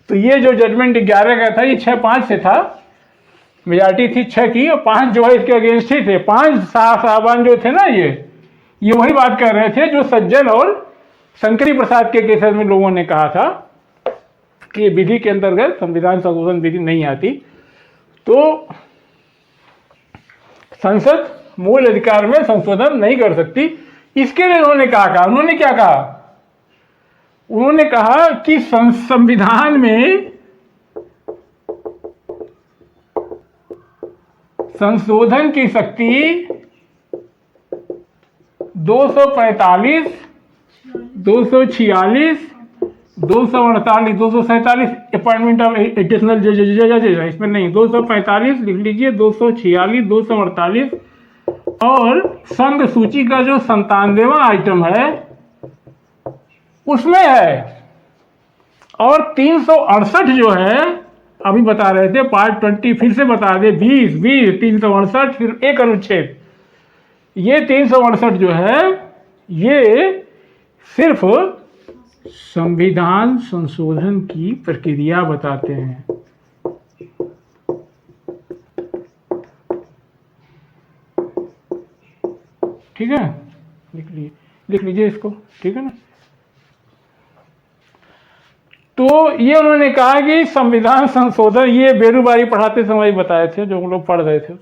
तो ये जो जजमेंट 11 का था, ये 6-5 से था, मेजॉरिटी थी 6 की, और 5 जो है इसके अगेंस्ट ही थे। 5 साहबान जो थे ना, ये वही बात कर रहे थे जो सज्जन और शंकरी प्रसाद के केसेस में लोगों ने कहा था कि विधि के अंतर्गत संविधान संशोधन विधि नहीं आती, तो संसद मूल अधिकार में संशोधन नहीं कर सकती। इसके लिए उन्होंने कहा, उन्होंने क्या कहा? उन्होंने कहा कि संविधान में संशोधन की शक्ति 245, 246, 248, 247 अपॉइंटमेंट ऑफ एडिशनल जजेस, इसमें नहीं, 245 लिख लीजिए, 246, 248, और संघ सूची का जो 97वां आइटम है उसमें है, और 368 जो है अभी बता रहे थे पार्ट 20, फिर से बता दे, 20, 368, फिर एक अनुच्छेद, ये 368 जो है ये सिर्फ संविधान संशोधन की प्रक्रिया बताते हैं। ठीक है, लिख लीजिए इसको, ठीक है ना। तो ये उन्होंने कहा कि संविधान संशोधन, ये बेरुबारी पढ़ाते समय बताए थे जो हम लोग पढ़ रहे थे,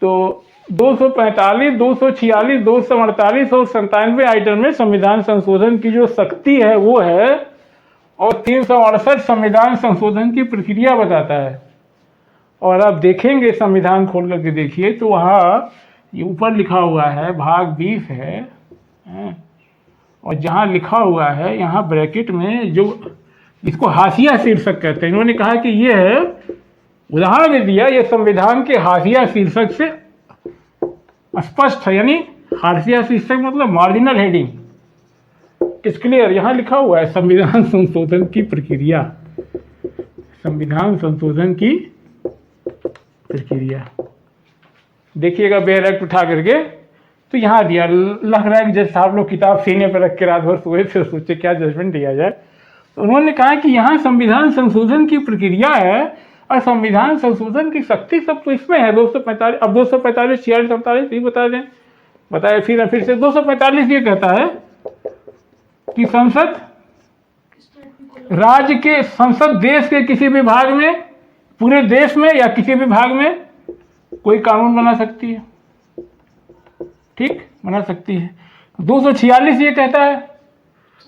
तो 245, 246, 248 और 97 आइटम में संविधान संशोधन की जो शक्ति है वो है, और 368 संविधान संशोधन की प्रक्रिया बताता है। और आप देखेंगे संविधान खोल करके देखिए तो वहाँ ये ऊपर लिखा हुआ है, भाग 20 है, और जहाँ लिखा हुआ है यहाँ ब्रैकेट में, जो इसको हाशिया शीर्षक कहते हैं, इन्होंने कहा कि ये है, उदाहरण दे दिया, ये संविधान के हाशिया शीर्षक से स्पष्ट है, यानी हाशिया शीर्षक मतलब मार्जिनल हेडिंग, इट्स क्लियर, यहाँ लिखा हुआ है संविधान संशोधन की प्रक्रिया, संविधान संशोधन की प्रक्रिया। देखिएगा बेयर एक्ट उठा करके, तो यहाँ दिया, लग रहा है कि जैसे आप लोग किताब सीने पर रख के रात भर सोए थे, सोचे क्या जजमेंट दिया जाए। तो उन्होंने कहा कि यहाँ संविधान संशोधन की प्रक्रिया है और संविधान संशोधन की शक्ति सब तो इसमें है। 245, अब 245, 46, 47 ये बता दें, बताए फिर से 245 ये कहता है कि संसद देश के किसी भी भाग में, पूरे देश में या किसी भी भाग में कोई कानून बना सकती है, ठीक, बना सकती है। 246 ये कहता है,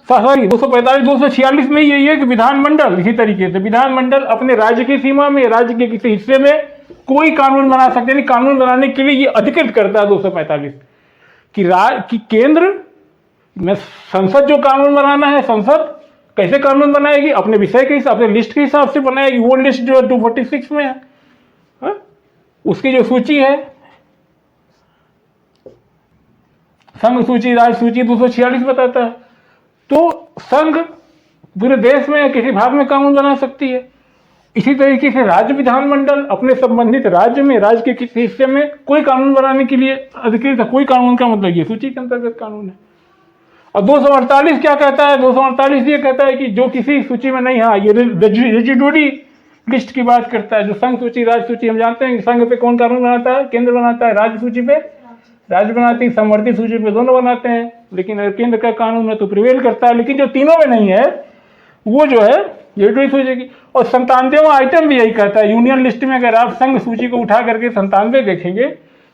सॉरी 245, 246 में ये है कि विधानमंडल, इसी तरीके से विधानमंडल अपने राज्य की सीमा में, राज्य के किसी हिस्से में कोई कानून बना सकते हैं। कानून बनाने के लिए ये अधिकृत करता है 245 कि केंद्र में संसद जो कानून बनाना है, संसद कैसे कानून बनाएगी, अपने विषय के हिसाब से, लिस्ट के हिसाब से बनाएगी। वो लिस्ट जो 246 में है, हा? उसकी जो सूची है, संघ सूची, राज्य सूची 246 बताता है। तो संघ पूरे देश में या किसी भाग में कानून बना सकती है। इसी तरीके से राज्य विधानमंडल अपने संबंधित राज्य में, राज्य के किसी हिस्से में कोई कानून बनाने के लिए अधिकृत है। कोई कानून का मतलब ये सूची के अंतर्गत कानून है। और 248 क्या कहता है? 248 ये कहता है कि जो किसी सूची में नहीं, हाँ ये रेजिडुअरी लिस्ट की बात करता है। जो संघ सूची, राज्य सूची, हम जानते हैं कि संघ पे कौन कानून बनाता है? केंद्र बनाता है। राज्य सूची पे राज्य बनाती है, संवर्धित सूची पे दोनों बनाते हैं। लेकिन अगर केंद्र का कानून है तो प्रिवेल करता है। लेकिन जो तीनों में नहीं है वो जो है रेजिडुअरी सूची की। और 97वां आइटम भी यही कहता है। यूनियन लिस्ट में अगर आप संघ सूची को उठा करके 97 देखेंगे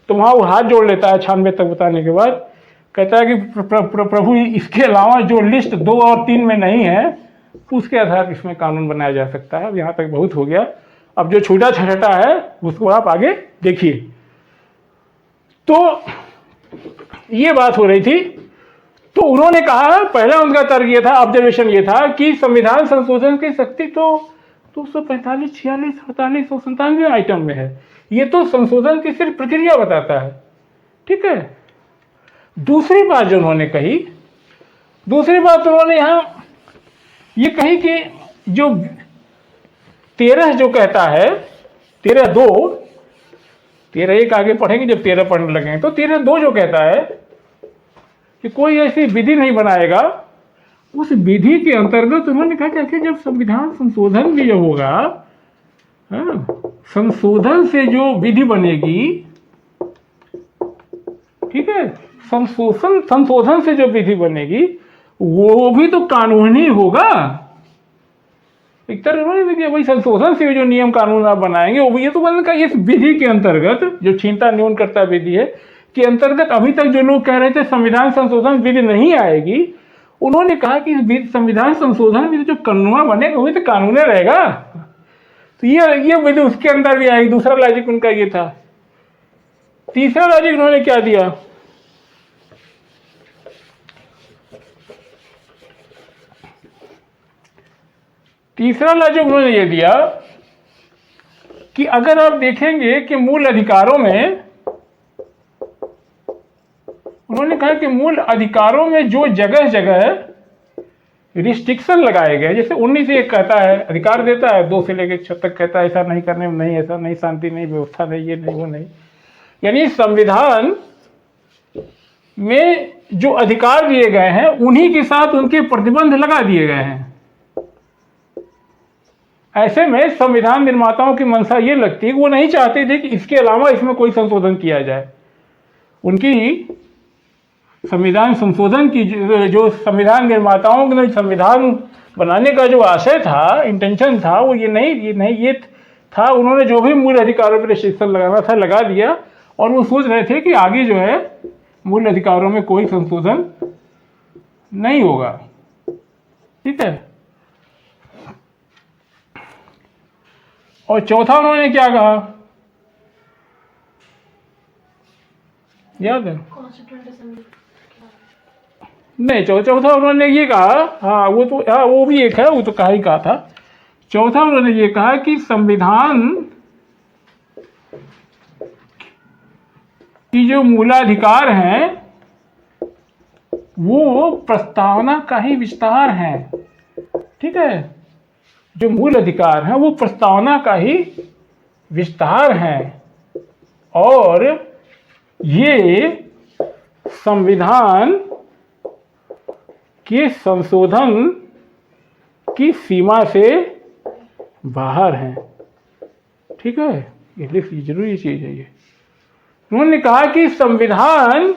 तो वहाँ वो हाथ जोड़ लेता है 96 तक बताने के बाद। कहता है कि प्रभु इसके अलावा जो लिस्ट 2 और 3 में नहीं है उसके आधार पर इसमें कानून बनाया जा सकता है। अब यहाँ तक बहुत हो गया। अब जो छूटा छटा है उसको आप आगे देखिए। तो ये बात हो रही थी। तो उन्होंने कहा, पहला उनका तर्क ये था, ऑब्जर्वेशन ये था कि संविधान संशोधन की शक्ति तो 245, 46, 48 और 97 आइटम में है। ये तो संशोधन की सिर्फ प्रक्रिया बताता है, ठीक है। दूसरी बात जो उन्होंने कही, दूसरी बात उन्होंने यहाँ ये कही कि जो 13 जो कहता है, 13(2), 13(1) आगे पढ़ेंगे जब 13 पढ़ने लगेंगे। तो 13(2) जो कहता है कि कोई ऐसी विधि नहीं बनाएगा, उस विधि के अंतर्गत उन्होंने कहा कि जब संविधान संशोधन भी जब होगा, संशोधन से जो विधि बनेगी, ठीक है, संशोधन से जो विधि बनेगी वो भी तो कानूनी होगा। एक तरह उन्होंने भाई संशोधन से जो नियम कानून आप बनाएंगे वो ये तो बनेगा इस विधि के अंतर्गत, जो छीनता न्यूनकर्ता विधि है के अंतर्गत। अभी तक जो लोग कह रहे थे संविधान संशोधन विधि नहीं आएगी, उन्होंने कहा कि संविधान संशोधन विधि जो कानून बनेगा वही तो कानून रहेगा। तो ये विधि उसके अंदर भी आएगी। दूसरा लॉजिक उनका ये था। तीसरा लॉजिक उन्होंने क्या दिया? तीसरा लॉजिक उन्होंने ये दिया कि अगर आप देखेंगे कि मूल अधिकारों में, उन्होंने कहा कि मूल अधिकारों में जो जगह जगह रिस्ट्रिक्शन लगाए गए, जैसे 19(1) कहता है अधिकार देता है, 2 से लेकर 6 तक कहता है ऐसा नहीं करने में, नहीं ऐसा नहीं, शांति नहीं, व्यवस्था नहीं, ये नहीं वो नहीं। यानी संविधान में जो अधिकार दिए गए हैं उन्हीं के साथ उनके प्रतिबंध लगा दिए गए हैं। ऐसे में संविधान निर्माताओं की मंशा ये लगती है कि वो नहीं चाहते थे कि इसके अलावा इसमें कोई संशोधन किया जाए। उनकी संविधान संशोधन की जो संविधान निर्माताओं ने संविधान बनाने का जो आशय था, इंटेंशन था, वो ये था। उन्होंने जो भी मूल अधिकारों पर रिस्ट्रिक्शन लगाना था लगा दिया और वो सोच रहे थे कि आगे जो है मूल अधिकारों में कोई संशोधन नहीं होगा, ठीक है। और चौथा उन्होंने क्या कहा याद है? नहीं, चौथा उन्होंने ये कहा, हाँ वो तो, हाँ वो भी एक है, वो तो कहा ही कहा था। चौथा उन्होंने ये कहा कि संविधान की जो मूलाधिकार हैं वो प्रस्तावना का ही विस्तार है, ठीक है। जो मूल अधिकार हैं वो प्रस्तावना का ही विस्तार है और ये संविधान के संशोधन की सीमा से बाहर हैं। ठीक है, ये लिखिए, जरूरी चीज है ये। उन्होंने कहा कि संविधान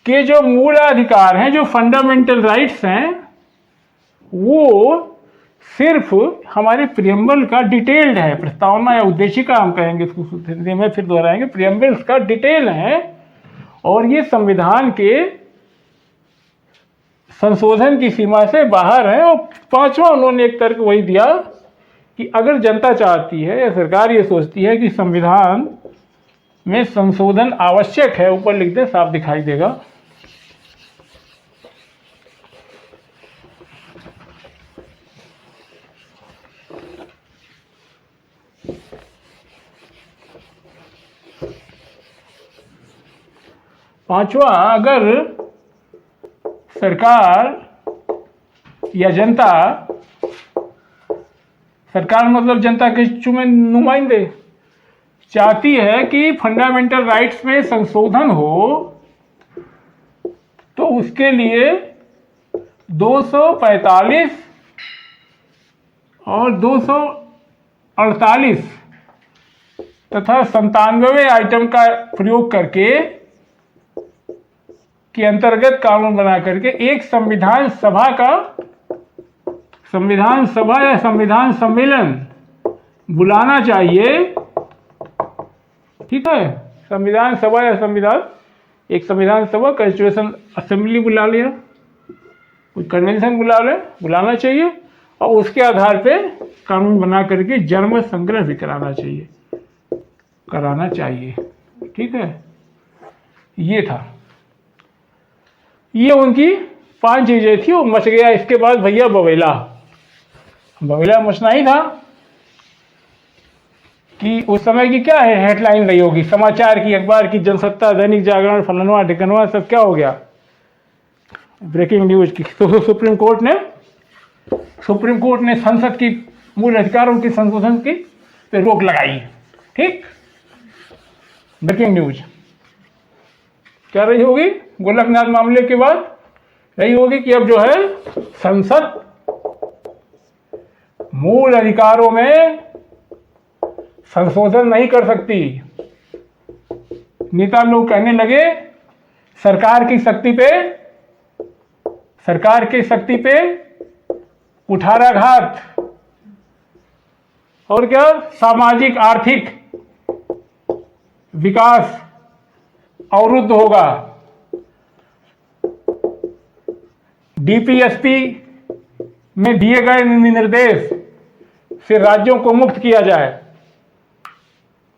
के जो मूल अधिकार हैं, जो फंडामेंटल राइट्स हैं, वो सिर्फ हमारे प्रियम्बल का डिटेल्ड है, प्रस्तावना या उद्देशिका हम कहेंगे इसको, हिंदी में फिर दोहराएंगे, प्रियम्बल्स का डिटेल है, और ये संविधान के संशोधन की सीमा से बाहर है। और पांचवा उन्होंने एक तर्क वही दिया कि अगर जनता चाहती है या सरकार ये सोचती है कि संविधान में संशोधन आवश्यक है, ऊपर लिख दे, साफ दिखाई देगा, पांचवा, अगर सरकार या जनता, सरकार मतलब जनता के चुने नुमाइंदे, चाहती है कि फंडामेंटल राइट्स में संशोधन हो, तो उसके लिए 245 और 248 तथा 97वें आइटम का प्रयोग करके के अंतर्गत कानून बना करके एक संविधान सभा या संविधान सम्मेलन बुलाना चाहिए। ठीक है, संविधान सभा या एक संविधान सभा, कॉन्स्टिट्यूशन असेंबली बुला लिया, कोई कन्वेंशन बुलाना चाहिए, और उसके आधार पे कानून बना करके जन्म संग्रह भी कराना चाहिए। ठीक है, ये था, ये उनकी 5 चीजें थी। वो मच गया। इसके बाद भैया बवेला मचना ही था कि उस समय की क्या है हेडलाइन रही होगी समाचार की, अखबार की, जनसत्ता, दैनिक जागरण, फलानवा ढिकनवा, सब क्या हो गया, ब्रेकिंग न्यूज की। तो सुप्रीम कोर्ट ने संसद की मूल अधिकारों की संशोधन की पे रोक लगाई। ठीक, ब्रेकिंग न्यूज क्या रही होगी, गोलकनाथ मामले के बाद रही होगी कि अब जो है संसद मूल अधिकारों में संशोधन नहीं कर सकती। नेता लोग कहने लगे सरकार की शक्ति पे कुठाराघात, और क्या, सामाजिक आर्थिक विकास अवरुद्ध होगा। डीपीएसपी में दिए गए निर्देश से राज्यों को मुक्त किया जाए।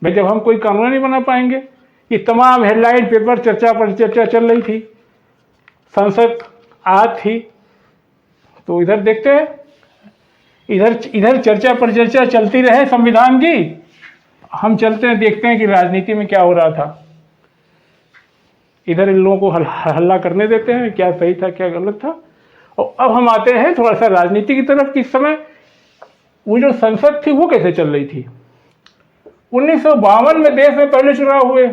भाई जब हम कोई कानून नहीं बना पाएंगे, ये तमाम हेडलाइन पेपर चर्चा पर चर्चा चल रही थी, संसद आज थी, तो इधर देखते हैं, इधर चर्चा पर चर्चा चलती रहे संविधान की, हम चलते हैं देखते हैं कि राजनीति में क्या हो रहा था। इधर इन लोगों को हल्ला करने देते हैं, क्या सही था क्या गलत था। और अब हम आते हैं थोड़ा सा राजनीति की तरफ। किस समय वो जो संसद थी वो कैसे चल रही थी। 1952 में देश में पहले चुनाव हुए,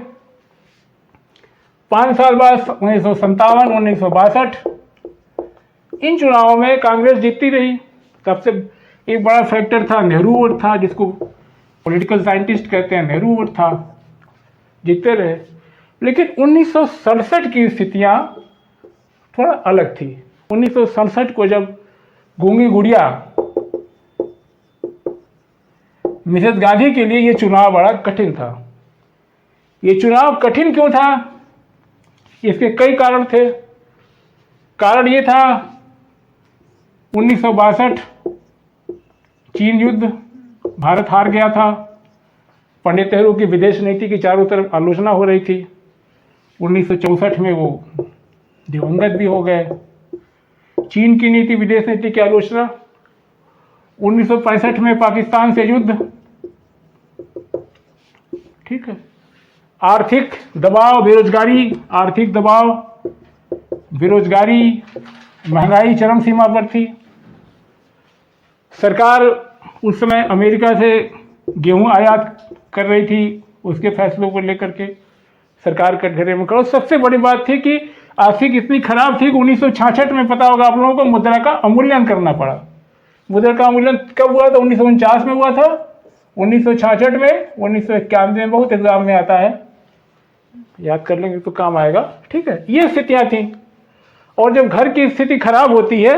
5 साल बाद 1957, 1962, इन चुनावों में कांग्रेस जीतती रही। सबसे एक बड़ा फैक्टर था नेहरू वोट था, जिसको पॉलिटिकल साइंटिस्ट कहते हैं, नेहरू वोट था, जीतते रहे। लेकिन 1967 की स्थितियां थोड़ा अलग थी। 1967 को जब गूंगी गुड़िया मिसेस गांधी के लिए ये चुनाव बड़ा कठिन था। ये चुनाव कठिन क्यों था, इसके कई कारण थे। कारण ये था 1962 चीन युद्ध, भारत हार गया था, पंडित नेहरू की विदेश नीति की चारों तरफ आलोचना हो रही थी। 1964 में वो दिवंगत भी हो गए। चीन की नीति, विदेश नीति की आलोचना। 1965 में पाकिस्तान से युद्ध। ठीक है, आर्थिक दबाव, बेरोजगारी, महंगाई चरम सीमा पर थी। सरकार उस समय अमेरिका से गेहूं आयात कर रही थी उसके फैसलों को लेकर के, सरकार कटघरे में करो। सबसे बड़ी बात थी कि आर्थिक इतनी खराब थी कि 1966 में, पता होगा आप लोगों को, मुद्रा का अवमूल्यन करना पड़ा। मुद्रा का अवमूल्यन कब हुआ था? 1949 में हुआ था, 1966 में, 1991 में, बहुत एग्जाम में आता है, याद कर लेंगे तो काम आएगा। ठीक है, ये स्थितियां थी। और जब घर की स्थिति खराब होती है,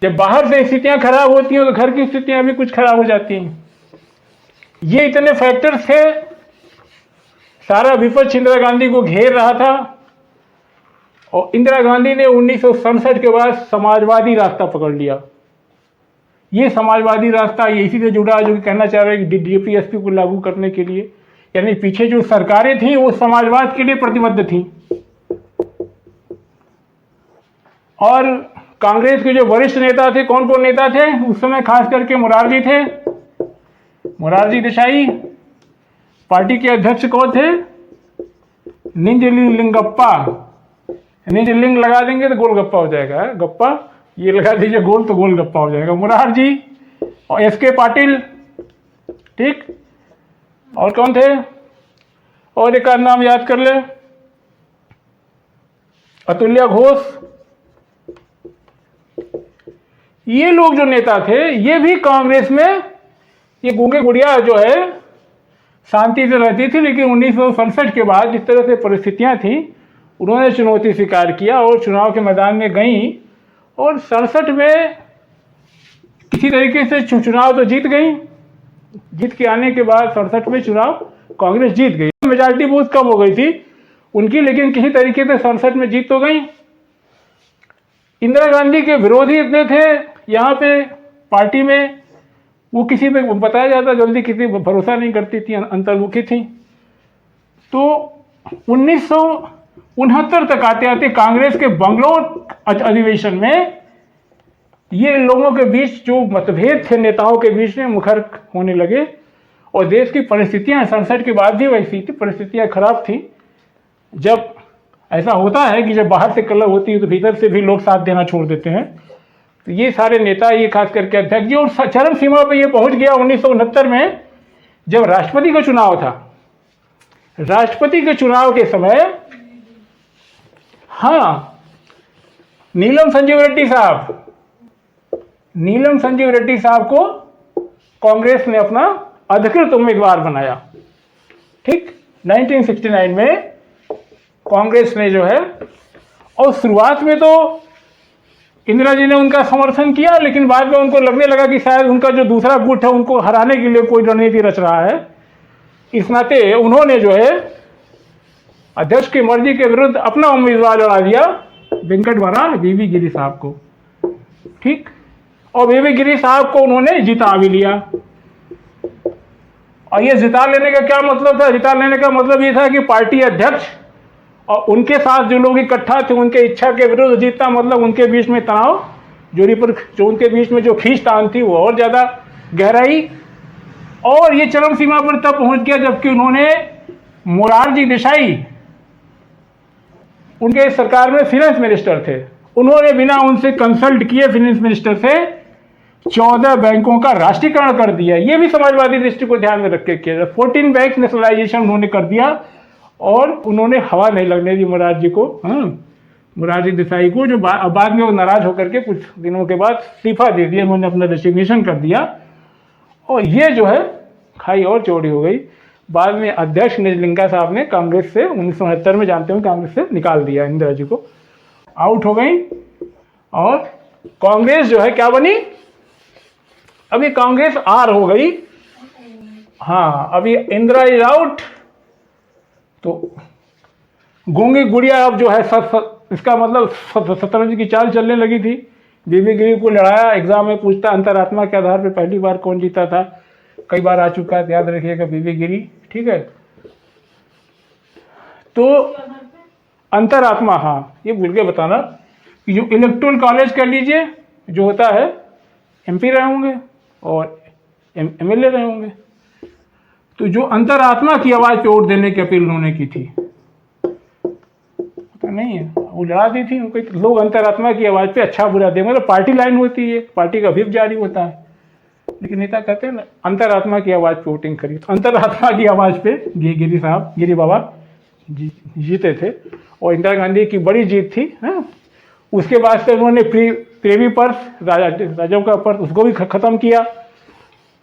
जब बाहर से स्थितियां खराब होती हैं तो घर की स्थितियां भी कुछ खराब हो जाती हैं। ये इतने फैक्टर्स थे। सारा विपक्ष इंदिरा गांधी को घेर रहा था और इंदिरा गांधी ने 1967 के बाद समाजवादी रास्ता पकड़ लिया। ये समाजवादी रास्ता ये इसी से जुड़ा जो कहना चाह रहे हैं कि डीपीएसपी को लागू करने के लिए, यानी पीछे जो सरकारें थी वो समाजवाद के लिए प्रतिबद्ध थी। और कांग्रेस के जो वरिष्ठ नेता थे, कौन कौन नेता थे उस समय, खास करके मोरारजी थे, मोरारजी देसाई। पार्टी के अध्यक्ष कौन थे? निजलिंगप्पा। निजलिंग लगा देंगे तो गोलगप्पा हो जाएगा, गप्पा ये लगा दीजिए गोल तो गोलगप्पा हो जाएगा। मोरारजी और एसके पाटिल, ठीक। और कौन थे? और एक नाम याद कर ले, अतुल्य घोष। ये लोग जो नेता थे ये भी कांग्रेस में, ये गूंगे गुड़िया जो है शांति से रहती थी, लेकिन 1967 के बाद जिस तरह से परिस्थितियां थी उन्होंने चुनौती स्वीकार किया और चुनाव के मैदान में गई। और 67 में किसी तरीके से चुनाव तो जीत गई। जीत के आने के बाद 67 में चुनाव कांग्रेस जीत गई। मेजॉरिटी बहुत कम हो गई थी उनकी, लेकिन किसी तरीके से 67 में जीत तो गई। इंदिरा गांधी के विरोधी इतने थे यहाँ पे पार्टी में, वो किसी पे बताया जाता जल्दी, किसी पर भरोसा नहीं करती थी, अंतर्मुखी थी। तो 1969 तक आते आते कांग्रेस के बंगलौर अधिवेशन में ये लोगों के बीच जो मतभेद थे नेताओं के बीच में मुखर होने लगे। और देश की परिस्थितियां 67 के बाद भी वैसी थी, परिस्थितियां खराब थी। जब ऐसा होता है कि जब बाहर से कलह होती है तो भीतर से भी लोग साथ देना छोड़ देते हैं। तो ये सारे नेता, ये खास करके अध्यक्ष जी, और चरम सीमा पे ये पहुंच गया 1969 में जब राष्ट्रपति का चुनाव था। राष्ट्रपति के चुनाव के समय, हाँ, नीलम संजीव रेड्डी साहब को कांग्रेस ने अपना अधिकृत उम्मीदवार बनाया। ठीक, 1969 में कांग्रेस ने जो है, और शुरुआत में तो इंदिरा जी ने उनका समर्थन किया, लेकिन बाद में उनको लगने लगा कि शायद उनका जो दूसरा गुट है उनको हराने के लिए कोई रणनीति रच रहा है। इस नाते उन्होंने जो है अध्यक्ष की मर्जी के विरुद्ध अपना उम्मीदवार लड़ा दिया, वेंकटवरा वीवी गिरी साहब को। ठीक, और वीवी गिरी साहब को उन्होंने जिता भी लिया। और ये जिता लेने का क्या मतलब था? जिता लेने का मतलब ये था कि पार्टी अध्यक्ष और उनके साथ जो लोग इकट्ठा थे उनके इच्छा के विरुद्ध जीतना, मतलब उनके बीच में तनाव जो उनके बीच में जो खींचतान थी वो और ज्यादा गहराई। और ये चरम सीमा पर तब पहुंच गया जबकि उन्होंने मोरारजी देसाई, उनके सरकार में फाइनेंस मिनिस्टर थे, उन्होंने बिना उनसे कंसल्ट किए फाइनेंस मिनिस्टर से 14 बैंकों का राष्ट्रीयकरण कर दिया। ये भी समाजवादी दृष्टि को ध्यान में रख के किया। 14 बैंक नेशनलाइजेशन उन्होंने कर दिया और उन्होंने हवा नहीं लगने दी मोरारजी को, मोरारजी देसाई को, जो बाद में वो नाराज होकर के कुछ दिनों के बाद इस्तीफा दे दिया, उन्होंने अपना रेजिग्नेशन कर दिया। और ये जो है खाई और चौड़ी हो गई। बाद में अध्यक्ष निजलिंगा साहब ने कांग्रेस से 1969 में, जानते हो, कांग्रेस से निकाल दिया, इंदिरा जी को आउट हो गई। और कांग्रेस जो है क्या बनी? अभी कांग्रेस आर हो गई। हाँ, अभी इंदिरा इज आउट, तो गूंगी गुड़िया अब जो है इसका मतलब शतरंज की चाल चलने लगी थी। वीवी गिरी को लड़ाया, एग्जाम में पूछता अंतरात्मा के आधार पर पहली बार कौन जीता था, कई बार आ चुका है, याद रखिएगा वीवी गिरी। ठीक है, तो अंतरात्मा, हाँ, ये भूल के बताना कि जो इलेक्टोरल कॉलेज कर लीजिए जो होता है, एमपी रहे होंगे और एमएलए रहे होंगे, तो जो अंतरात्मा की आवाज पे वोट देने की अपील उन्होंने की थी, पता नहीं है, वो लड़ा दी थी उनको। लोग अंतरात्मा की आवाज पे अच्छा बुरा दे, मतलब पार्टी लाइन होती है, पार्टी का व्हिप जारी होता है। लेकिन नेता कहते हैं ना, अंतरात्मा की आवाज़ पे वोटिंग करी, तो अंतरात्मा की आवाज़ पे गिरी साहब, गिरी बाबा जीते थे और इंदिरा गांधी की बड़ी जीत थी। हाँ, उसके बाद से उन्होंने प्रेवी पर्स, राजव का पर्स, उसको भी ख़त्म किया,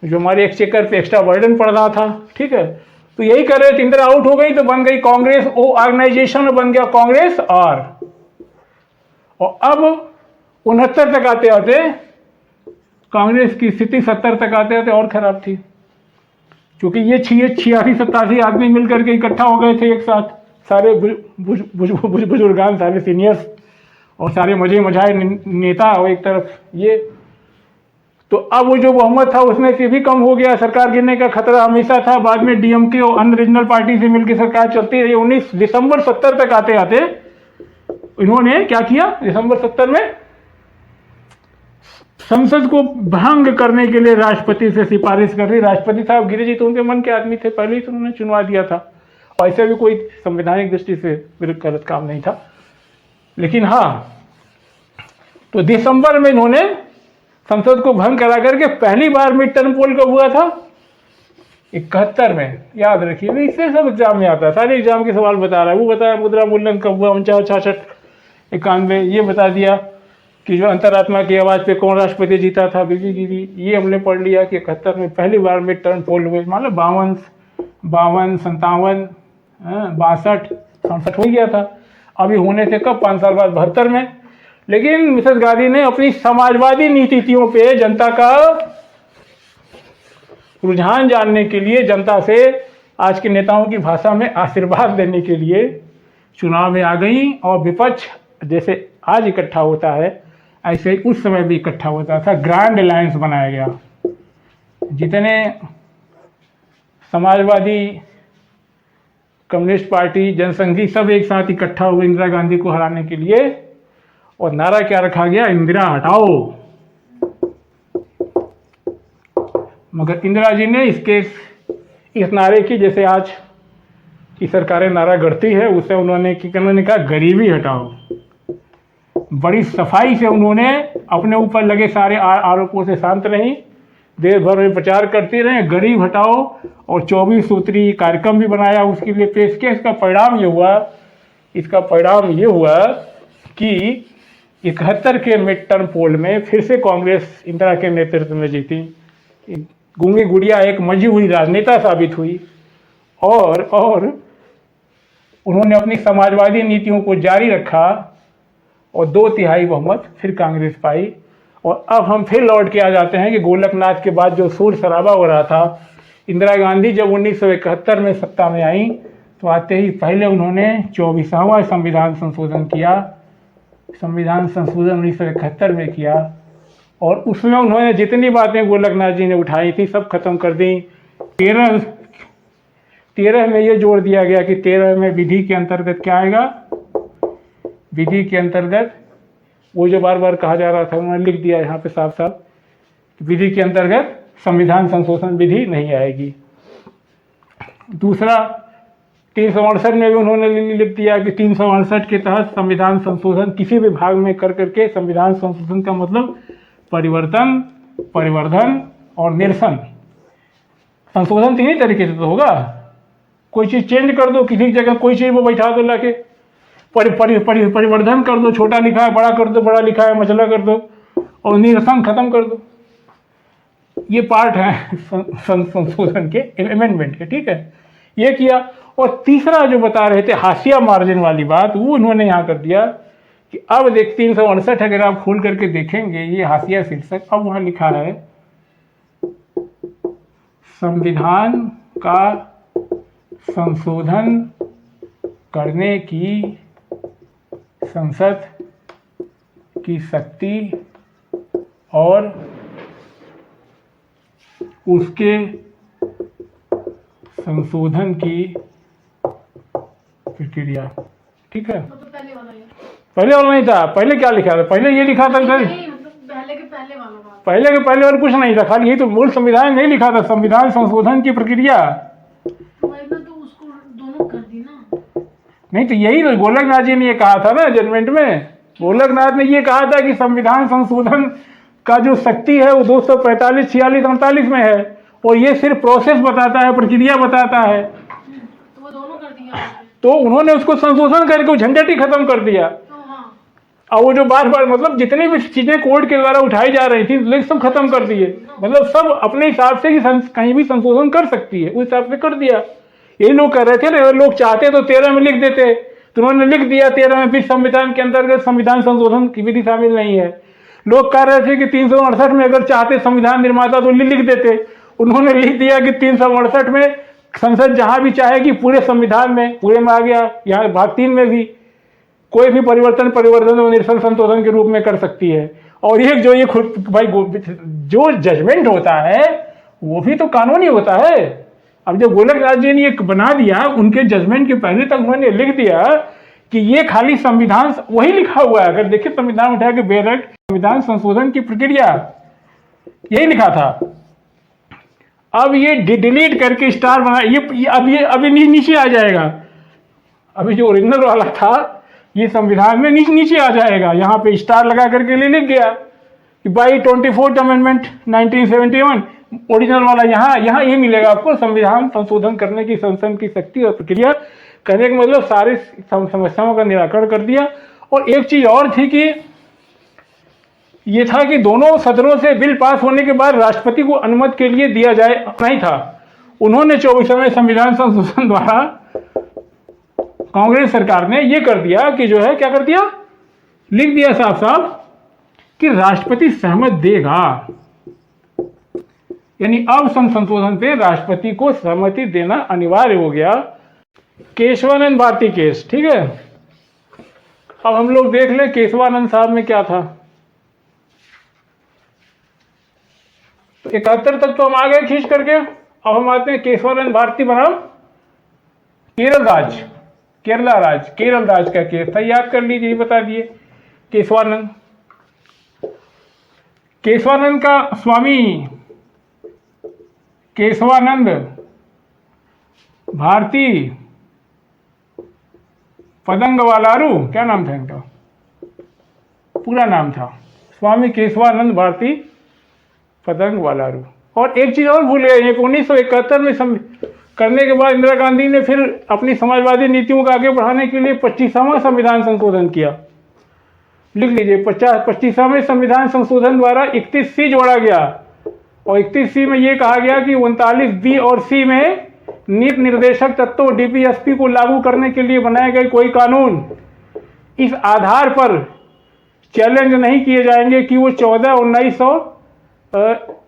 जो हमारे एक्सचेकर पे एक्स्ट्रा बर्डन पड़ रहा था। ठीक है, तो यही कर रहे थे। इंदिरा आउट हो गई तो बन गई कांग्रेस, वो ऑर्गेनाइजेशन में बन गया कांग्रेस। और अब 69 तक आते आते कांग्रेस की स्थिति 70 तक आते आते और खराब थी, क्योंकि ये 86-87 आदमी मिलकर के इकट्ठा हो गए थे एक साथ, सारे बुजुर्गान, सारे सीनियर्स और सारे मजे मजाए नेता और एक तरफ ये। तो अब वो जो बहुमत था उसमें से भी कम हो गया, सरकार गिरने का खतरा हमेशा था। बाद में डीएमके और अन्य रीजनल पार्टी से मिलकर सरकार चलती रही। 19 दिसंबर 70 तक आते आते इन्होंने क्या किया, दिसंबर 70 में संसद को भंग करने के लिए राष्ट्रपति से सिफारिश कर दी। राष्ट्रपति साहब गिरिजी जी तो उनके मन के आदमी थे, पहले ही तो उन्होंने चुनवा दिया था, और ऐसे भी कोई संवैधानिक दृष्टि से गलत काम नहीं था। लेकिन हाँ, तो दिसंबर में इन्होंने संसद को भंग करा करके पहली बार मिड टर्म पोल कब हुआ था, 71 में। याद रखिए, इससे सब एग्जाम में आता है, सारे एग्जाम के सवाल बता रहा है। वो बताया मुद्रा मूल्यन कब हुआ, 49, 66, 91। ये बता दिया कि जो अंतरात्मा की आवाज़ पे कौन राष्ट्रपति जीता था, बीबी गिरी। ये हमने पढ़ लिया कि 71 में पहली बार मिड टर्म पोल हुए। मान लो 52, 57, 62, 67 हो गया था। अभी होने थे कब, 5 साल बाद, 72 में। लेकिन मिसेस गांधी ने अपनी समाजवादी नीतियों पे जनता का रुझान जानने के लिए, जनता से आज के नेताओं की भाषा में आशीर्वाद देने के लिए चुनाव में आ गई। और विपक्ष जैसे आज इकट्ठा होता है ऐसे ही उस समय भी इकट्ठा होता था। ग्रैंड अलायंस बनाया गया, जितने समाजवादी, कम्युनिस्ट पार्टी, जनसंघी सब एक साथ इकट्ठा हुए इंदिरा गांधी को हराने के लिए। और नारा क्या रखा गया, इंदिरा हटाओ। मगर इंदिरा जी ने इस नारे की, जैसे आज की सरकारें नारा गढ़ती है, उससे उन्होंने कहा गरीबी हटाओ। बड़ी सफाई से उन्होंने अपने ऊपर लगे सारे आरोपों से शांत रही, देश भर में प्रचार करती रहे, गरीब हटाओ। और 24 सूत्री कार्यक्रम भी बनाया, उसके लिए पेश किया। इसका परिणाम ये हुआ कि 71 के मिड टर्म पोल में फिर से कांग्रेस इंदिरा के नेतृत्व में जीती। गूंगी गुड़िया एक मंजी हुई राजनेता साबित हुई, और उन्होंने अपनी समाजवादी नीतियों को जारी रखा और 2/3 बहुमत फिर कांग्रेस पाई। और अब हम फिर लौट के आ जाते हैं कि गोलकनाथ के बाद जो शोर शराबा हो रहा था, इंदिरा गांधी जब 1971 में सत्ता में आई तो आते ही पहले उन्होंने 24वां संविधान संशोधन किया। संविधान संशोधन 1971 में किया, और उसमें उन्होंने जितनी बातें गोलकनाथ जी ने उठाई थी सब खत्म कर दी। 13 में ये जोड़ दिया गया कि 13 में विधि के अंतर्गत क्या आएगा, विधि के अंतर्गत वो जो बार बार कहा जा रहा था, उन्होंने लिख दिया यहाँ पे साफ साफ, विधि के अंतर्गत संविधान संशोधन विधि नहीं आएगी। दूसरा, 368 में भी उन्होंने लिख दिया कि 368 के तहत संविधान संशोधन किसी भी भाग में कर करके, संविधान संशोधन का मतलब परिवर्तन, परिवर्धन और निरसन। संशोधन 3 ही तरीके से तो होगा, कोई चीज़ चेंज कर दो, किसी जगह कोई चीज़ वो बैठा दो लाके, परिवर्धन कर दो, छोटा लिखा है बड़ा कर दो, बड़ा लिखा है मसला कर दो, और निरसन खत्म कर दो। ये पार्ट है संशोधन के, अमेंडमेंट के, ठीक है, ये किया। और तीसरा जो बता रहे थे हाशिया मार्जिन वाली बात, वो उन्होंने यहाँ कर दिया कि अब देख 368 अगर आप खोल करके देखेंगे, ये हाशिया शीर्षक, अब वहाँ लिखा है संविधान का संशोधन करने की संसद की शक्ति और उसके संशोधन की प्रक्रिया, ठीक है। पहले वाला नहीं था, पहले क्या लिखा था, पहले ये लिखा था पहले के पहले वाला कुछ नहीं था, खाली यही तो मूल संविधान नहीं लिखा था, संविधान संशोधन की प्रक्रिया। नहीं तो यही तो गोलकनाथ जी ने ये कहा था ना जजमेंट में, गोलकनाथ ने ये कहा था कि संविधान संशोधन का जो शक्ति है वो 245, 46, 48 में है, और ये सिर्फ प्रोसेस बताता है, प्रक्रिया बताता है। तो वो दोनों कर दिया तो उन्होंने उसको संशोधन करके वो झंझट ही खत्म कर दिया। तो हाँ, और वो जो बार बार मतलब जितनी भी चीजें कोर्ट के द्वारा उठाई जा रही थी लेकिन सब खत्म कर दिए। मतलब सब अपने हिसाब से ही कहीं भी संशोधन कर सकती है, उस हिसाब से कर दिया। यही लोग कर रहे थे ना, लोग चाहते तो 13 में लिख देते, तो उन्होंने लिख दिया 13 में, फिर संविधान के अंतर्गत संविधान संशोधन की विधि शामिल नहीं है। लोग कह रहे थे कि 368 में अगर चाहते संविधान निर्माता तो लिख देते, उन्होंने लिख दिया कि 368 में संसद जहां भी चाहेगी पूरे संविधान में, पूरे में आ गया, यहाँ भाग 3 में भी कोई भी परिवर्तन और निरसन संशोधन के रूप में कर सकती है। और एक जो ये खुद भाई जो जजमेंट होता है वो भी तो कानूनी होता है। अब जब गोलक नाथ जी ने ये बना दिया, उनके जजमेंट के पहले तक उन्होंने लिख दिया कि ये खाली संविधान, वही लिखा हुआ है, अगर देखिए संविधान उठा के बेरट संविधान संशोधन की प्रक्रिया, यही लिखा था। अब ये डिलीट करके स्टार बना, ये अभी नीचे आ जाएगा। अभी जो ओरिजिनल वाला था ये संविधान में नीचे आ जाएगा, यहाँ पे स्टार लगा करके लिख गया कि बाई 24th अमेंडमेंट 1971, ओरिजिनल वाला यहाँ ये मिलेगा आपको, संविधान संशोधन करने की संसद की शक्ति और प्रक्रिया। कहने का मतलब सारे समस्याओं का निराकरण कर दिया। और एक चीज और थी कि ये था कि दोनों सदनों से बिल पास होने के बाद राष्ट्रपति को अनुमति के लिए दिया जाए नहीं था। उन्होंने 24वें संविधान संशोधन द्वारा कांग्रेस सरकार ने ये कर दिया कि जो है क्या कर दिया, लिख दिया साफ साफ कि राष्ट्रपति सहमत देगा। यानी अब संशोधन पे राष्ट्रपति को सहमति देना अनिवार्य हो गया। केशवानंद भारती केस, ठीक है। अब हम लोग देख लें केशवानंद साहब में क्या था। तो 71 तक तो हम आ गए खींच करके। अब हम आते हैं केशवानंद भारती बनाम केरल राज का केस था, याद कर लीजिए, बता दिए। केशवानंद का स्वामी केशवानंद भारती पदंगवालारू, क्या नाम था इनका, पूरा नाम था स्वामी केशवानंद भारती पदंगवालारू। और एक चीज और भूल गए, 1971 में करने के बाद इंदिरा गांधी ने फिर अपनी समाजवादी नीतियों को आगे बढ़ाने के लिए 25वां संविधान संशोधन किया। लिख लीजिए, 25वें संविधान संशोधन द्वारा 31C जोड़ा गया, और 31C में यह कहा गया कि 39B और C में नीति निर्देशक तत्वों DPSP को लागू करने के लिए बनाए गए कोई कानून इस आधार पर चैलेंज नहीं किए जाएंगे कि वो 14, 19 और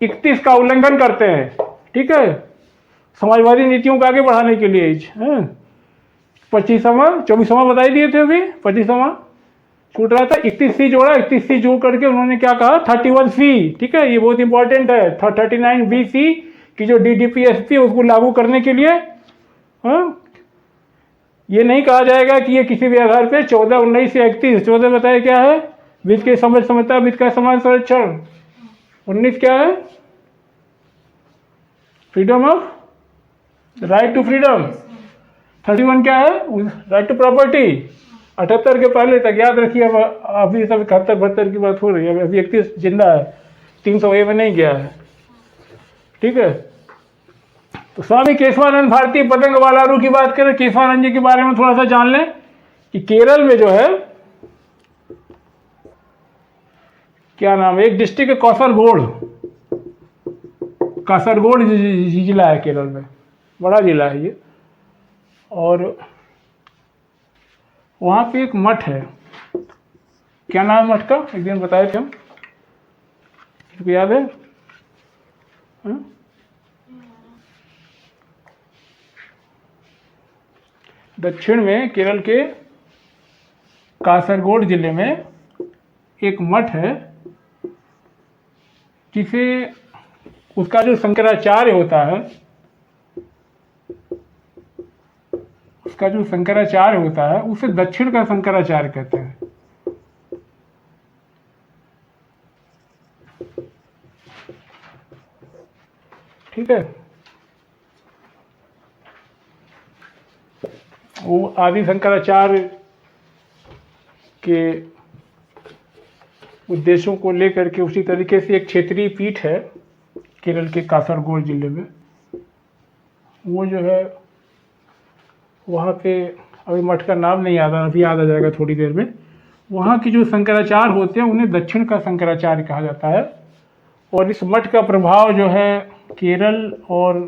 31 का उल्लंघन करते हैं। ठीक है, समाजवादी नीतियों को आगे बढ़ाने के लिए 25वां 24वां बताई दिए थे, अभी 25वां छूट रहा था। 31C जोड़ा, 31C जोड़ करके उन्होंने क्या कहा, 31C, ठीक है, ये बहुत इंपॉर्टेंट है। 39BC की जो DPSP उसको लागू करने के लिए ये नहीं कहा जाएगा कि ये किसी भी आधार पे 14, 19 या 31। 14 बताया क्या है, वित्त के समता, वित्त का समान संरक्षण। 19 क्या है, freedom of right to freedom. 31 क्या है, राइट टू प्रॉपर्टी। 78 के पहले तक याद रखिए। अब अभी सब 71, 72 की बात हो रही है, अभी 31 जिंदा है, 300A में नहीं गया है। ठीक है, तो स्वामी केशवानंद भारती पतंगवालारू की बात करें, केशवानंद जी के बारे में थोड़ा सा जान लें कि केरल में जो है क्या नाम है, एक डिस्ट्रिक्ट है कासरगोड जिला है केरल में, बड़ा जिला है ये। और वहाँ पे एक मठ है, क्या नाम है मठ का, एक दिन बताए थे हम, याद है? दक्षिण में केरल के कासरगोड जिले में एक मठ है जिसे उसका जो शंकराचार्य होता है, उसे दक्षिण का शंकराचार्य कहते हैं। ठीक है, वो आदि शंकराचार्य के उद्देश्यों को लेकर के उसी तरीके से एक क्षेत्रीय पीठ है केरल के कासरगोड जिले में, वो जो है वहाँ पे, अभी मठ का नाम नहीं याद आ रहा, अभी याद आ जाएगा थोड़ी देर में। वहाँ की जो शंकराचार्य होते हैं उन्हें दक्षिण का शंकराचार्य कहा जाता है। और इस मठ का प्रभाव जो है केरल और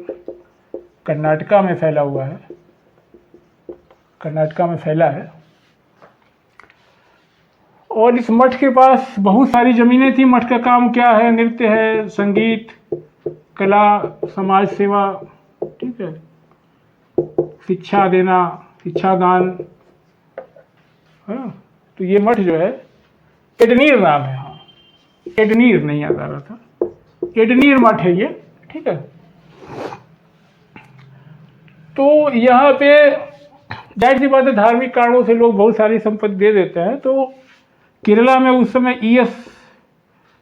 कर्नाटका में फैला हुआ है, कर्नाटका में फैला है। और इस मठ के पास बहुत सारी ज़मीनें थी। मठ का काम क्या है? नृत्य है, संगीत, कला, समाज सेवा, ठीक है, शिक्षा देना, शिक्षा दान। हाँ, तो ये मठ जो है, एडनीर नाम है, हाँ एडनीर नहीं याद आ रहा था, एडनीर मठ है ये, ठीक है। तो यहाँ पे जाहिर सी बात है धार्मिक कारणों से लोग बहुत सारी संपत्ति दे देते हैं। तो केरला में उस समय ES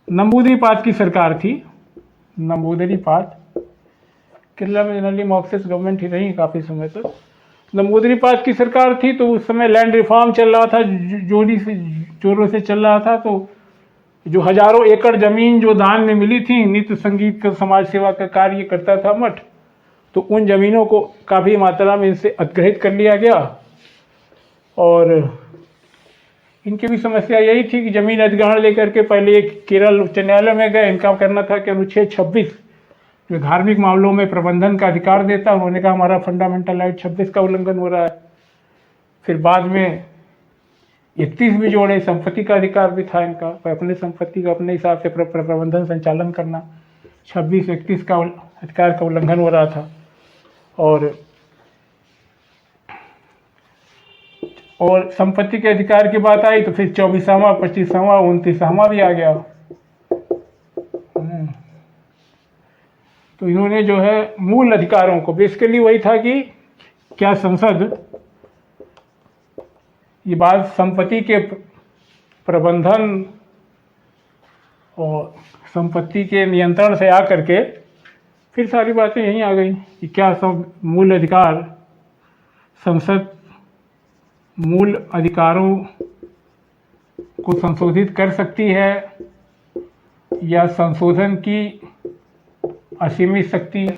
नंबूदिरीपाद की सरकार थी। नंबूदिरीपाद, केरला में जनरली मार्क्सिस्ट गवर्नमेंट ही रही काफ़ी समय तक। नंबूदिरीपाद की सरकार थी, तो उस समय लैंड रिफॉर्म चल रहा था, जोरों से चल रहा था। तो जो हजारों एकड़ ज़मीन जो दान में मिली थी, नृत्य संगीत का, समाज सेवा का कार्य करता था मठ, तो उन ज़मीनों को काफ़ी मात्रा में इनसे अधिग्रहित कर लिया गया। और इनकी भी समस्या यही थी कि ज़मीन अधिग्रहण लेकर के पहले एक केरल उच्च न्यायालय में गए। इनका कहना था कि अनुच्छेद 26 जो धार्मिक मामलों में प्रबंधन का अधिकार देता है, उन्होंने कहा हमारा फंडामेंटल राइट 26 का उल्लंघन हो रहा है। फिर बाद में 31 भी जोड़े, संपत्ति का अधिकार भी था इनका, अपने संपत्ति का अपने हिसाब से प्रबंधन संचालन करना। 26-31 का अधिकार का उल्लंघन हो रहा था। और संपत्ति के अधिकार की बात आई तो फिर 24वां, 25वां, 29वां भी आ गया। तो इन्होंने जो है मूल अधिकारों को, बेसिकली वही था कि क्या संसद ये बात संपत्ति के प्रबंधन और संपत्ति के नियंत्रण से आकर के फिर सारी बातें यहीं आ गई कि क्या सब मूल अधिकार, संसद मूल अधिकारों को संशोधित कर सकती है या संशोधन की असीमित शक्ति है।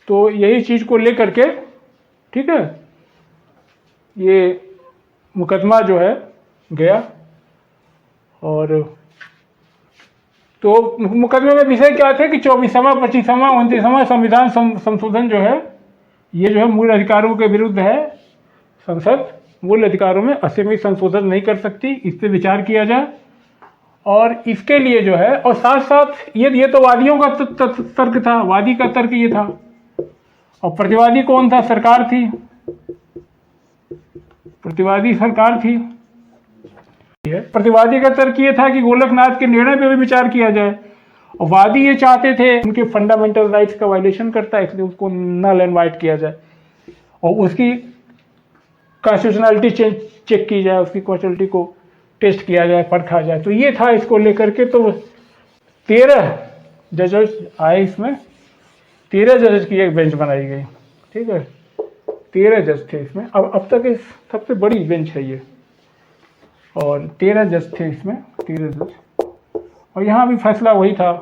तो यही चीज़ को लेकर के, ठीक है, ये मुकदमा जो है गया। और तो मुकदमे में विषय क्या थे कि 24वां, 25वां, 29वां संविधान संशोधन जो है, ये जो है मूल अधिकारों के विरुद्ध है। संसद मूल अधिकारों में असीमित संशोधन नहीं कर सकती, इस पर विचार किया जाए। और इसके लिए जो है, और साथ साथ ये तो वादियों का तर्क था, वादी का तर्क ये था। और प्रतिवादी कौन था? सरकार थी, प्रतिवादी सरकार थी। प्रतिवादी का तर्क ये था कि गोलकनाथ के निर्णय पे भी विचार किया जाए। और वादी ये चाहते थे उनके फंडामेंटल राइट्स का वायलेशन करता है, इसलिए उसको नल एंड वाइट किया जाए और उसकी कॉन्स्टिट्यूशनलिटी चेक की जाए, उसकी कॉन्स्टिट्यूशनलिटी को टेस्ट किया जाए, परखा जाए। तो ये था इसको लेकर के। तो 13 जजेस आए इसमें, 13 जजेस की एक बेंच बनाई गई, ठीक है। 13 जज थे इसमें। अब तक इस सबसे बड़ी बेंच है ये। और 13 जज थे इसमें, 13 जज। और यहाँ भी फैसला वही था,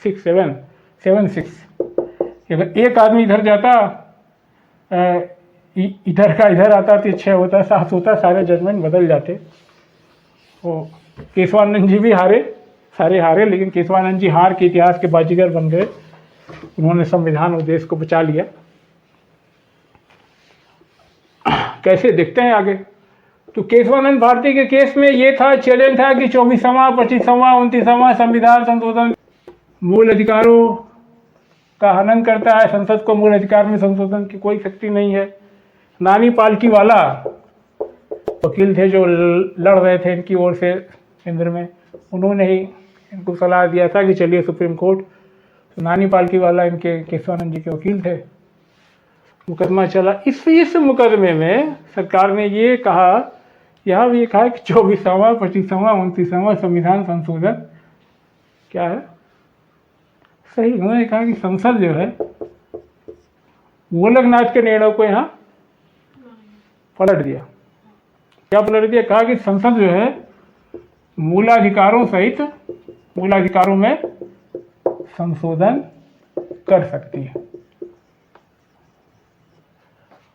6-7-6। अगर एक आदमी इधर जाता, इधर का इधर आता तो 6 होता, 7 होता, सारे जजमेंट बदल जाते। वो केशवानंद जी भी हारे, सारे हारे, लेकिन केशवानंद जी हार के इतिहास के बाजीगर बन गए। उन्होंने संविधान और देश को बचा लिया। कैसे देखते हैं आगे? तो केशवानंद भारती के केस में ये था, चैलेंज था कि 24वां, 25वां, 29वां संविधान संशोधन मूल अधिकारों का हनन करता है। संसद को मूल अधिकार में संशोधन की कोई शक्ति नहीं है। नानी पालकीवाला वकील थे जो लड़ रहे थे इनकी ओर से केंद्र में, उन्होंने ही इनको सलाह दिया था कि चलिए सुप्रीम कोर्ट। तो नानी पालकीवाला इनके केशवानंद जी के वकील थे। मुकदमा चला। इस मुकदमे में सरकार ने ये कहा, यहाँ भी ये कहा कि 24वां, 25वां, 29वां संविधान संशोधन क्या है, सही। उन्होंने कहा कि संसद जो है गोलकनाथ के निर्णय को यहाँ पलट दिया। क्या पलट दिया? कहा कि संसद जो है मूलाधिकारों सहित मूलाधिकारों में संशोधन कर सकती है।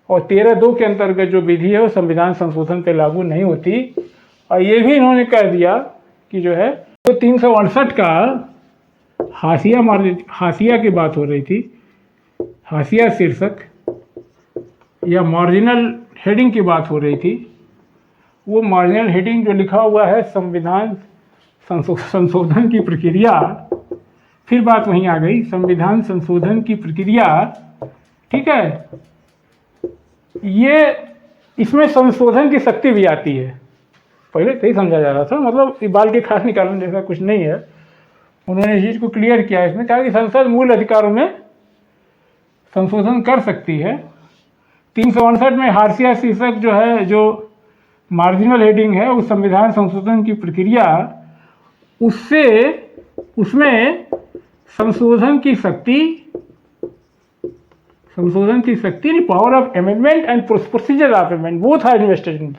और 13(2) के अंतर्गत जो विधि है वो संविधान संशोधन पे लागू नहीं होती। और ये भी इन्होंने कह दिया कि जो है तो 368 का हाशिया की बात हो रही थी, हाशिया शीर्षक या मार्जिनल हेडिंग की बात हो रही थी। वो मार्जिनल हेडिंग जो लिखा हुआ है संविधान संशोधन की प्रक्रिया, फिर बात वहीं आ गई, संविधान संशोधन की प्रक्रिया, ठीक है, ये इसमें संशोधन की शक्ति भी आती है। पहले तो ही समझा जा रहा था, मतलब बाल के खास निकालने जैसा कुछ नहीं है। उन्होंने इस चीज़ को क्लियर किया, इसमें कहा कि संसद मूल अधिकारों में संशोधन कर सकती है। 368 में हाशिया शीर्षक जो है, जो मार्जिनल हेडिंग है, उस संविधान संशोधन की प्रक्रिया, उसमें संशोधन की शक्ति power of amendment and procedure of amendment both are invested in.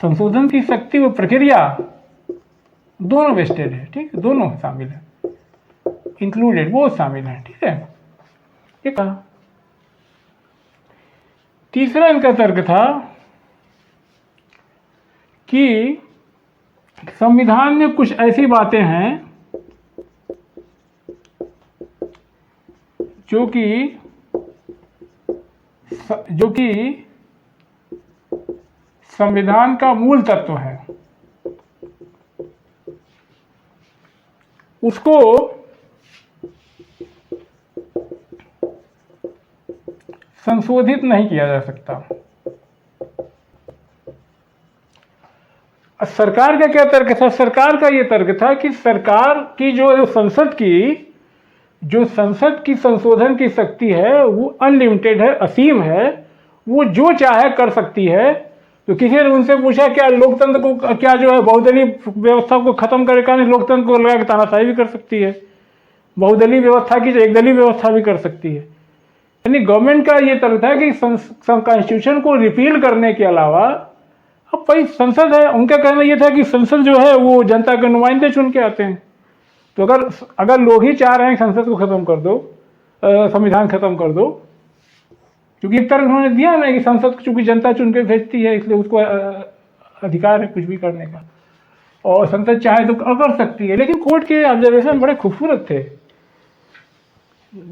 संशोधन की शक्ति व प्रक्रिया दोनों वेस्टेड है, ठीक है, दोनों शामिल है, इंक्लूडेड, वो शामिल है, ठीक है। ये कहा। तीसरा इनका तर्क था कि संविधान में कुछ ऐसी बातें हैं जो कि संविधान का मूल तत्व है, उसको संशोधित नहीं किया जा सकता। सरकार का क्या तर्क था? सरकार का ये तर्क था कि सरकार की जो संसद की संशोधन की शक्ति है वो अनलिमिटेड है, असीम है, वो जो चाहे कर सकती है। तो किसी ने उनसे पूछा क्या लोकतंत्र को, क्या जो है बहुदलीय व्यवस्था को खत्म करे, का नहीं, लोकतंत्र को लगा के तानाशाही भी कर सकती है, बहुदलीय व्यवस्था की एकदलीय व्यवस्था भी कर सकती है। यानी गवर्नमेंट का ये तर्क था कि कॉन्स्टिट्यूशन को रिपील करने के अलावा अब भाई संसद है, उनका कहना यह था कि संसद जो है वो जनता के नुमाइंदे चुन के आते हैं। तो अगर लोग ही चाह रहे हैं संसद को खत्म कर दो, संविधान खत्म कर दो, क्योंकि एक तर्क उन्होंने दिया ना कि संसद चूंकि जनता चुन के भेजती है इसलिए उसको अधिकार है कुछ भी करने का, और संसद चाहे तो कर सकती है। लेकिन कोर्ट के ऑब्जर्वेशन बड़े खूबसूरत थे।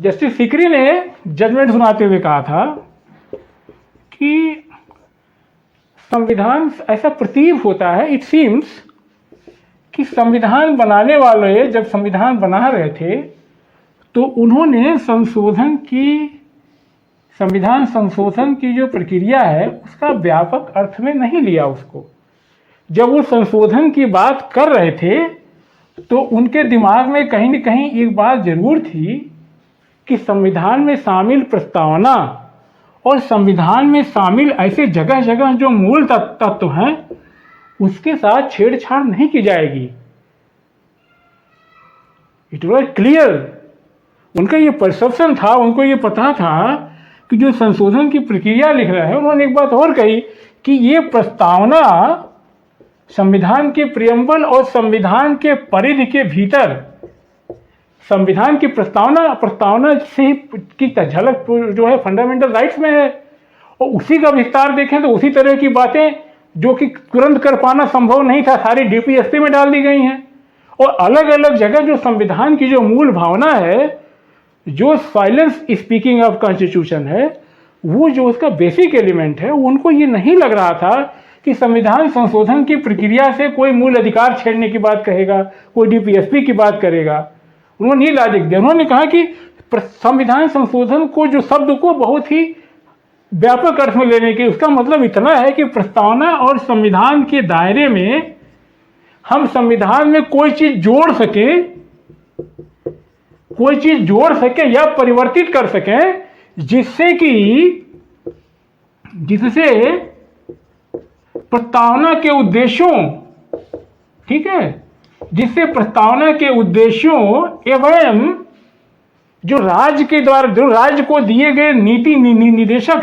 जस्टिस सीकरी ने जजमेंट सुनाते हुए कहा था कि संविधान, ऐसा प्रतीत होता है, इट सीम्स, कि संविधान बनाने वाले जब संविधान बना रहे थे तो उन्होंने संविधान संशोधन की जो प्रक्रिया है उसका व्यापक अर्थ में नहीं लिया उसको। जब वो संशोधन की बात कर रहे थे तो उनके दिमाग में कहीं न कहीं एक बात जरूर थी कि संविधान में शामिल प्रस्तावना और संविधान में शामिल ऐसे जगह जगह जो मूल तत्व हैं उसके साथ छेड़छाड़ नहीं की जाएगी। इट वॉज क्लियर, उनका ये परसेप्शन था, उनको ये पता था कि जो संशोधन की प्रक्रिया लिख रहे हैं। उन्होंने एक बात और कही कि ये प्रस्तावना संविधान के प्रियम्बल और संविधान के परिधि के भीतर, संविधान की प्रस्तावना से की झलक जो है फंडामेंटल राइट्स में है, और उसी का विस्तार देखें तो उसी तरह की बातें जो कि तुरंत कर पाना संभव नहीं था सारी डीपीएसपी में डाल दी गई हैं। और अलग अलग जगह जो संविधान की जो मूल भावना है, जो साइलेंस स्पीकिंग ऑफ कॉन्स्टिट्यूशन है, वो जो उसका बेसिक एलिमेंट है, उनको ये नहीं लग रहा था कि संविधान संशोधन की प्रक्रिया से कोई मूल अधिकार छेड़ने की बात कहेगा, कोई डीपीएसपी की बात करेगा। उन्होंने ये लॉजिक दिया, उन्होंने कहा कि संविधान संशोधन को, जो शब्द को बहुत ही व्यापक अर्थ में लेने के, उसका मतलब इतना है कि प्रस्तावना और संविधान के दायरे में हम संविधान में कोई चीज जोड़ सके या परिवर्तित कर सकें जिससे प्रस्तावना के उद्देश्यों, ठीक है, जिससे प्रस्तावना के उद्देश्यों एवं जो राज्य को दिए गए नीति निदेशक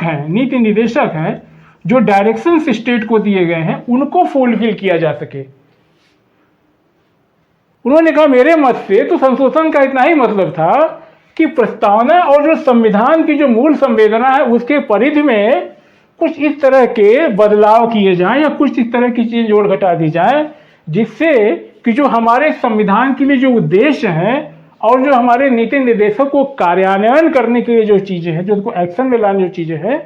हैं, जो डायरेक्शंस स्टेट को दिए गए हैं, उनको फुलफिल किया जा सके। उन्होंने कहा मेरे मत से तो संशोधन का इतना ही मतलब था कि प्रस्तावना और जो संविधान की जो मूल संवेदना है उसके परिधि में कुछ इस तरह के बदलाव किए जाएं या कुछ इस तरह की चीज़ें जोड़ घटा दी जाए जिससे कि जो हमारे संविधान के लिए जो उद्देश्य हैं और जो हमारे नीति निर्देशों को कार्यान्वयन करने के लिए जो चीज़ें हैं, जो उसको एक्शन में लाने जो चीज़ें हैं,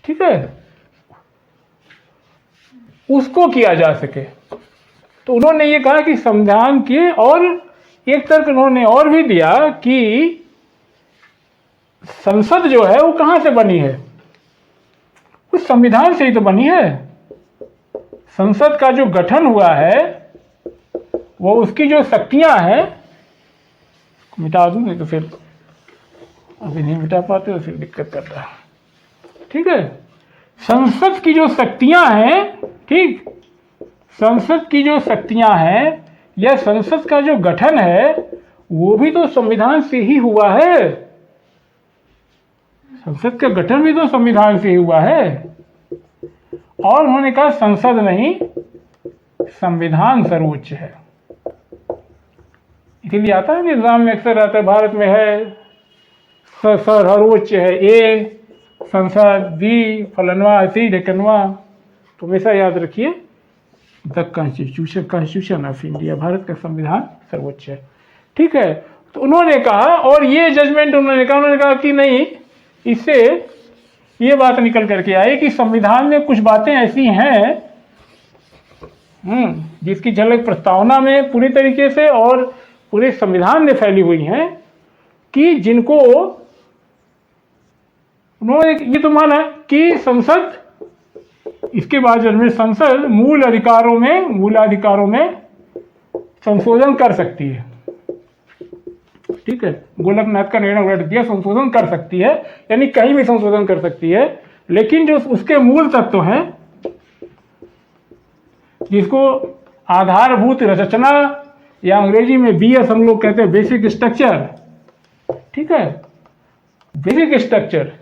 ठीक है, उसको किया जा सके। तो उन्होंने ये कहा कि संविधान के, और एक तर्क उन्होंने और भी दिया कि संसद जो है वो कहाँ से बनी है, उस संविधान से ही तो बनी है। संसद का जो गठन हुआ है वो उसकी जो शक्तियां हैं, मिटा दूं नहीं तो फिर अभी नहीं मिटा पाते तो फिर दिक्कत करता है, ठीक है। संसद की जो शक्तियां हैं, ठीक, संसद की जो शक्तियां हैं या संसद का जो गठन है वो भी तो संविधान से ही हुआ है। संसद का गठन भी तो संविधान से ही हुआ है। और उन्होंने कहा संसद नहीं, संविधान सर्वोच्च है। इसीलिए आता है निजाम में अक्सर आता है, भारत में है सर्वोच्च है ए, संसद बी, फलनवा सी ढेकनवा। तो हमेशा याद रखिए the constitution of India, Bharat का संविधान सर्वोच्च है, ठीक है। तो उन्होंने कहा, और ये जजमेंट उन्होंने कहा कि नहीं, इससे ये बात निकल करके आई कि संविधान में कुछ बातें ऐसी हैं जिसकी झलक प्रस्तावना में पूरी तरीके से और पूरे संविधान में फैली हुई हैं कि जिनको उन्होंने ये तो माना कि संसद, इसके बाद जब संसद मूलाधिकारों में संशोधन कर सकती है, ठीक है। गोलकनाथ का निर्णय उलट दिया, संशोधन कर सकती है, यानी कहीं भी संशोधन कर सकती है, लेकिन जो उसके मूल तत्व हैं जिसको आधारभूत रचना या अंग्रेजी में बीएस हम लोग कहते हैं बेसिक स्ट्रक्चर, ठीक है, बेसिक स्ट्रक्चर,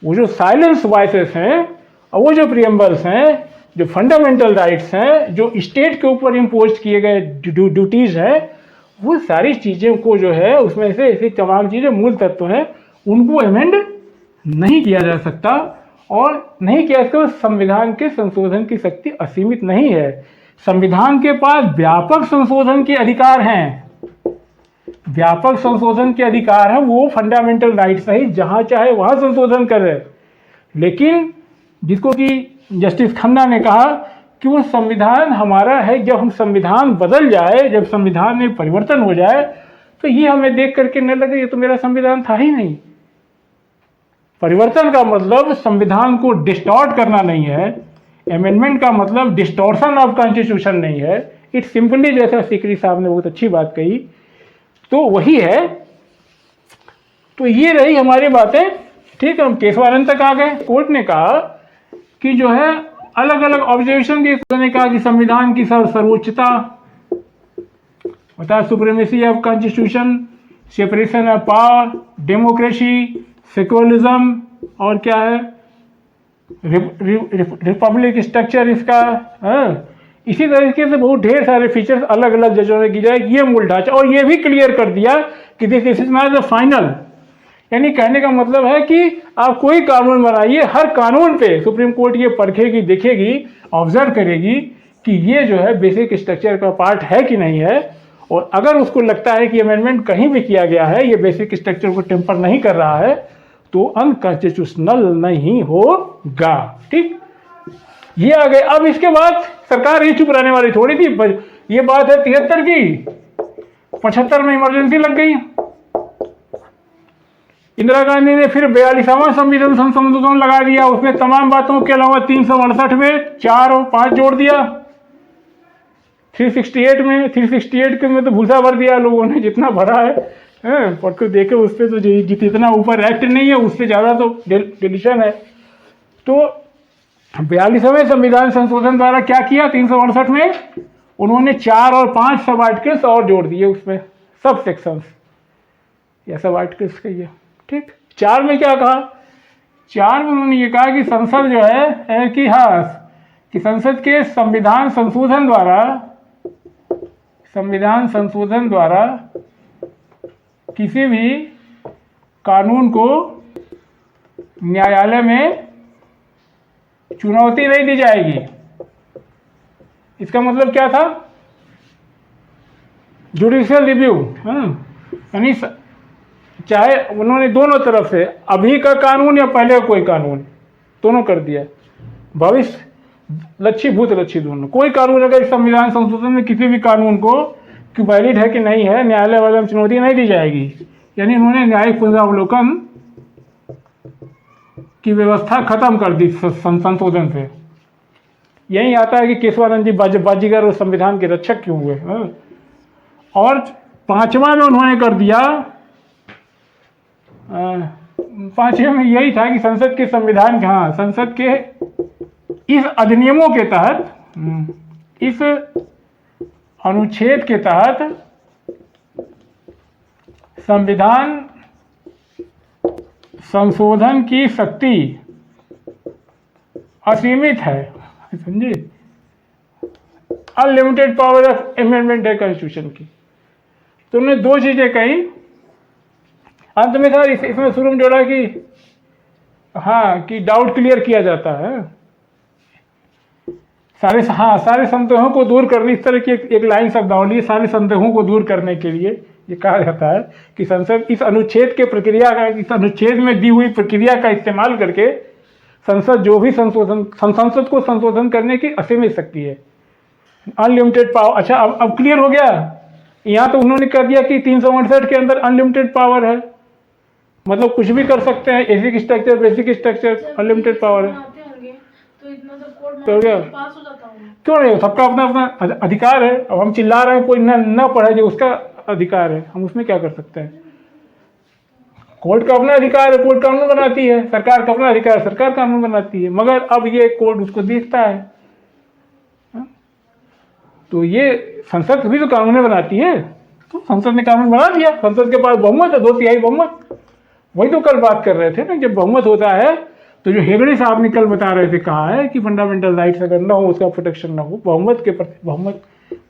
वो जो साइलेंस वॉइसेस हैं और वो जो प्रियम्बल्स हैं, जो फंडामेंटल राइट्स हैं, जो स्टेट के ऊपर इम्पोज किए गए ड्यूटीज हैं, वो सारी चीज़ों को जो है उसमें से ऐसी तमाम चीज़ें मूल तत्व हैं उनको अमेंड नहीं किया जा सकता, और नहीं किया सकता। संविधान के संशोधन की शक्ति असीमित नहीं है। संविधान के पास व्यापक संशोधन के अधिकार हैं, व्यापक संशोधन के अधिकार हैं, वो फंडामेंटल राइट सहित जहाँ चाहे वहाँ संशोधन करे। लेकिन जिसको कि जस्टिस खन्ना ने कहा कि वो संविधान हमारा है, जब हम संविधान बदल जाए, जब संविधान में परिवर्तन हो जाए तो ये हमें देख करके न लगे ये तो मेरा संविधान था ही नहीं। परिवर्तन का मतलब संविधान को डिस्टॉर्ट करना नहीं है, अमेंडमेंट का मतलब डिस्टॉर्शन ऑफ कॉन्स्टिट्यूशन नहीं है। इट सिंपली, जैसा सीकरी साहब ने बहुत अच्छी बात कही, तो वही है। तो ये रही हमारी बातें, ठीक है। हम केशवानंद तक आ गए। कोर्ट ने कहा कि जो है अलग अलग ऑब्जर्वेशन दी, उसने कहा कि संविधान की सर्वोच्चता बता, supremacy of constitution, separation of power, democracy, secularism, और क्या है रिपब्लिक स्ट्रक्चर इसका, इसी तरीके से बहुत ढेर सारे फीचर्स अलग अलग जजों ने की जाए, ये मूल ढांचा। और ये भी क्लियर कर दिया कि this is not the final, यानी कहने का मतलब है कि आप कोई कानून बनाइए, हर कानून पे सुप्रीम कोर्ट ये परखेगी, देखेगी, ऑब्जर्व करेगी कि ये जो है बेसिक स्ट्रक्चर का पार्ट है कि नहीं है, और अगर उसको लगता है कि अमेंडमेंट कहीं भी किया गया है, ये बेसिक स्ट्रक्चर को टेम्पर नहीं कर रहा है, तो अनकॉन्स्टिट्यूशनल नहीं होगा, ठीक। ये आ गए। अब इसके बाद सरकार ये चुप रहने वाली थोड़ी थी। ये बात है 73 की, 75 में इमरजेंसी लग गई। इंदिरा गांधी ने फिर 42वां संविधान संशोधन लगा दिया, उसमें तमाम बातों के अलावा 368 में 4 और 5 जोड़ दिया। 368 के में तो भूसा भर दिया लोगों ने, जितना भरा है पढ़ को देखे उस पर तो जितना ऊपर एक्ट नहीं है उससे ज़्यादा तो डिलीशन है। तो 42वें संविधान संशोधन द्वारा क्या किया, 368 में उन्होंने 4 और 5 सब आर्टिकल्स और जोड़ दिए, उसमें सब सेक्शंस या सब आर्टिकल्स कहिए, ठीक। 4 में क्या कहा, 4 में उन्होंने ये कहा कि संसद जो है कि हाँ, कि संसद के संविधान संशोधन द्वारा संविधान संशोधन द्वारा किसी भी कानून को न्यायालय में चुनौती नहीं दी जाएगी। इसका मतलब क्या था? जुडिशियल रिव्यू, यानी चाहे उन्होंने दोनों तरफ से, अभी का कानून या पहले का कोई कानून, दोनों कर दिया। भविष्य लक्षी भूत लक्षी दोनों, कोई कानून अगर संविधान संशोधन में किसी भी कानून को कि वैलिड है कि नहीं है, न्यायालय वाले में चुनौती नहीं दी जाएगी। यानी उन्होंने न्यायिक पुनरावलोकन की व्यवस्था खत्म कर दी संशोधन से। यही आता है कि केशवानंद जी बाजीगर और संविधान के रक्षक क्यों हुए। और पांचवा में उन्होंने कर दिया, पांचवें में यही था कि संसद के संविधान, हाँ, संसद के इस अधिनियमों के तहत, इस अनुच्छेद के तहत संविधान संशोधन की शक्ति असीमित है, समझे? अनलिमिटेड पावर ऑफ अमेंडमेंट है कॉन्स्टिट्यूशन की। तो उन्होंने दो चीजें कही अंत में। सर इसमें शुरू में जोड़ा कि हाँ, कि डाउट क्लियर किया जाता है, सारे संदेहों को दूर करने, इस तरह की एक लाइन शब्दावली, सारे संदेहों को दूर करने के लिए ये कहा जाता है कि संसद इस अनुच्छेद के प्रक्रिया का, इस अनुच्छेद में दी हुई प्रक्रिया का इस्तेमाल करके संसद जो भी संसद को संशोधन करने की असीमित शक्ति है, अनलिमिटेड पावर। अच्छा, अब क्लियर हो गया। यहाँ तो उन्होंने कह दिया कि 368 के अंदर अनलिमिटेड पावर है, मतलब कुछ भी कर सकते हैं, बेसिक स्ट्रक्चर, अनलिमिटेड पावर है। तो इतना तो कोर्ट तो क्या पास हो जाता हूँ। क्यों नहीं? सबका अपना अपना अधिकार है। अब हम चिल्ला रहे हैं, कोई न पढ़े, जो उसका अधिकार है, हम उसमें क्या कर सकते हैं? कोर्ट का अपना अधिकार है, कोर्ट कानून बनाती है। सरकार का अपना अधिकार है, सरकार कानून बनाती है। मगर अब ये कोर्ट उसको देखता है। तो ये संसद भी तो कानून बनाती है, तो संसद ने कानून बना दिया। संसद के पास बहुमत है, 2/3 बहुमत। वही तो कल बात कर रहे थे ना, जब बहुमत होता है तो जो हेगड़े साहब ने कल बता रहे थे, कहा है कि फंडामेंटल राइट्स अगर न हो, उसका प्रोटेक्शन न हो, बहुमत के प्रति,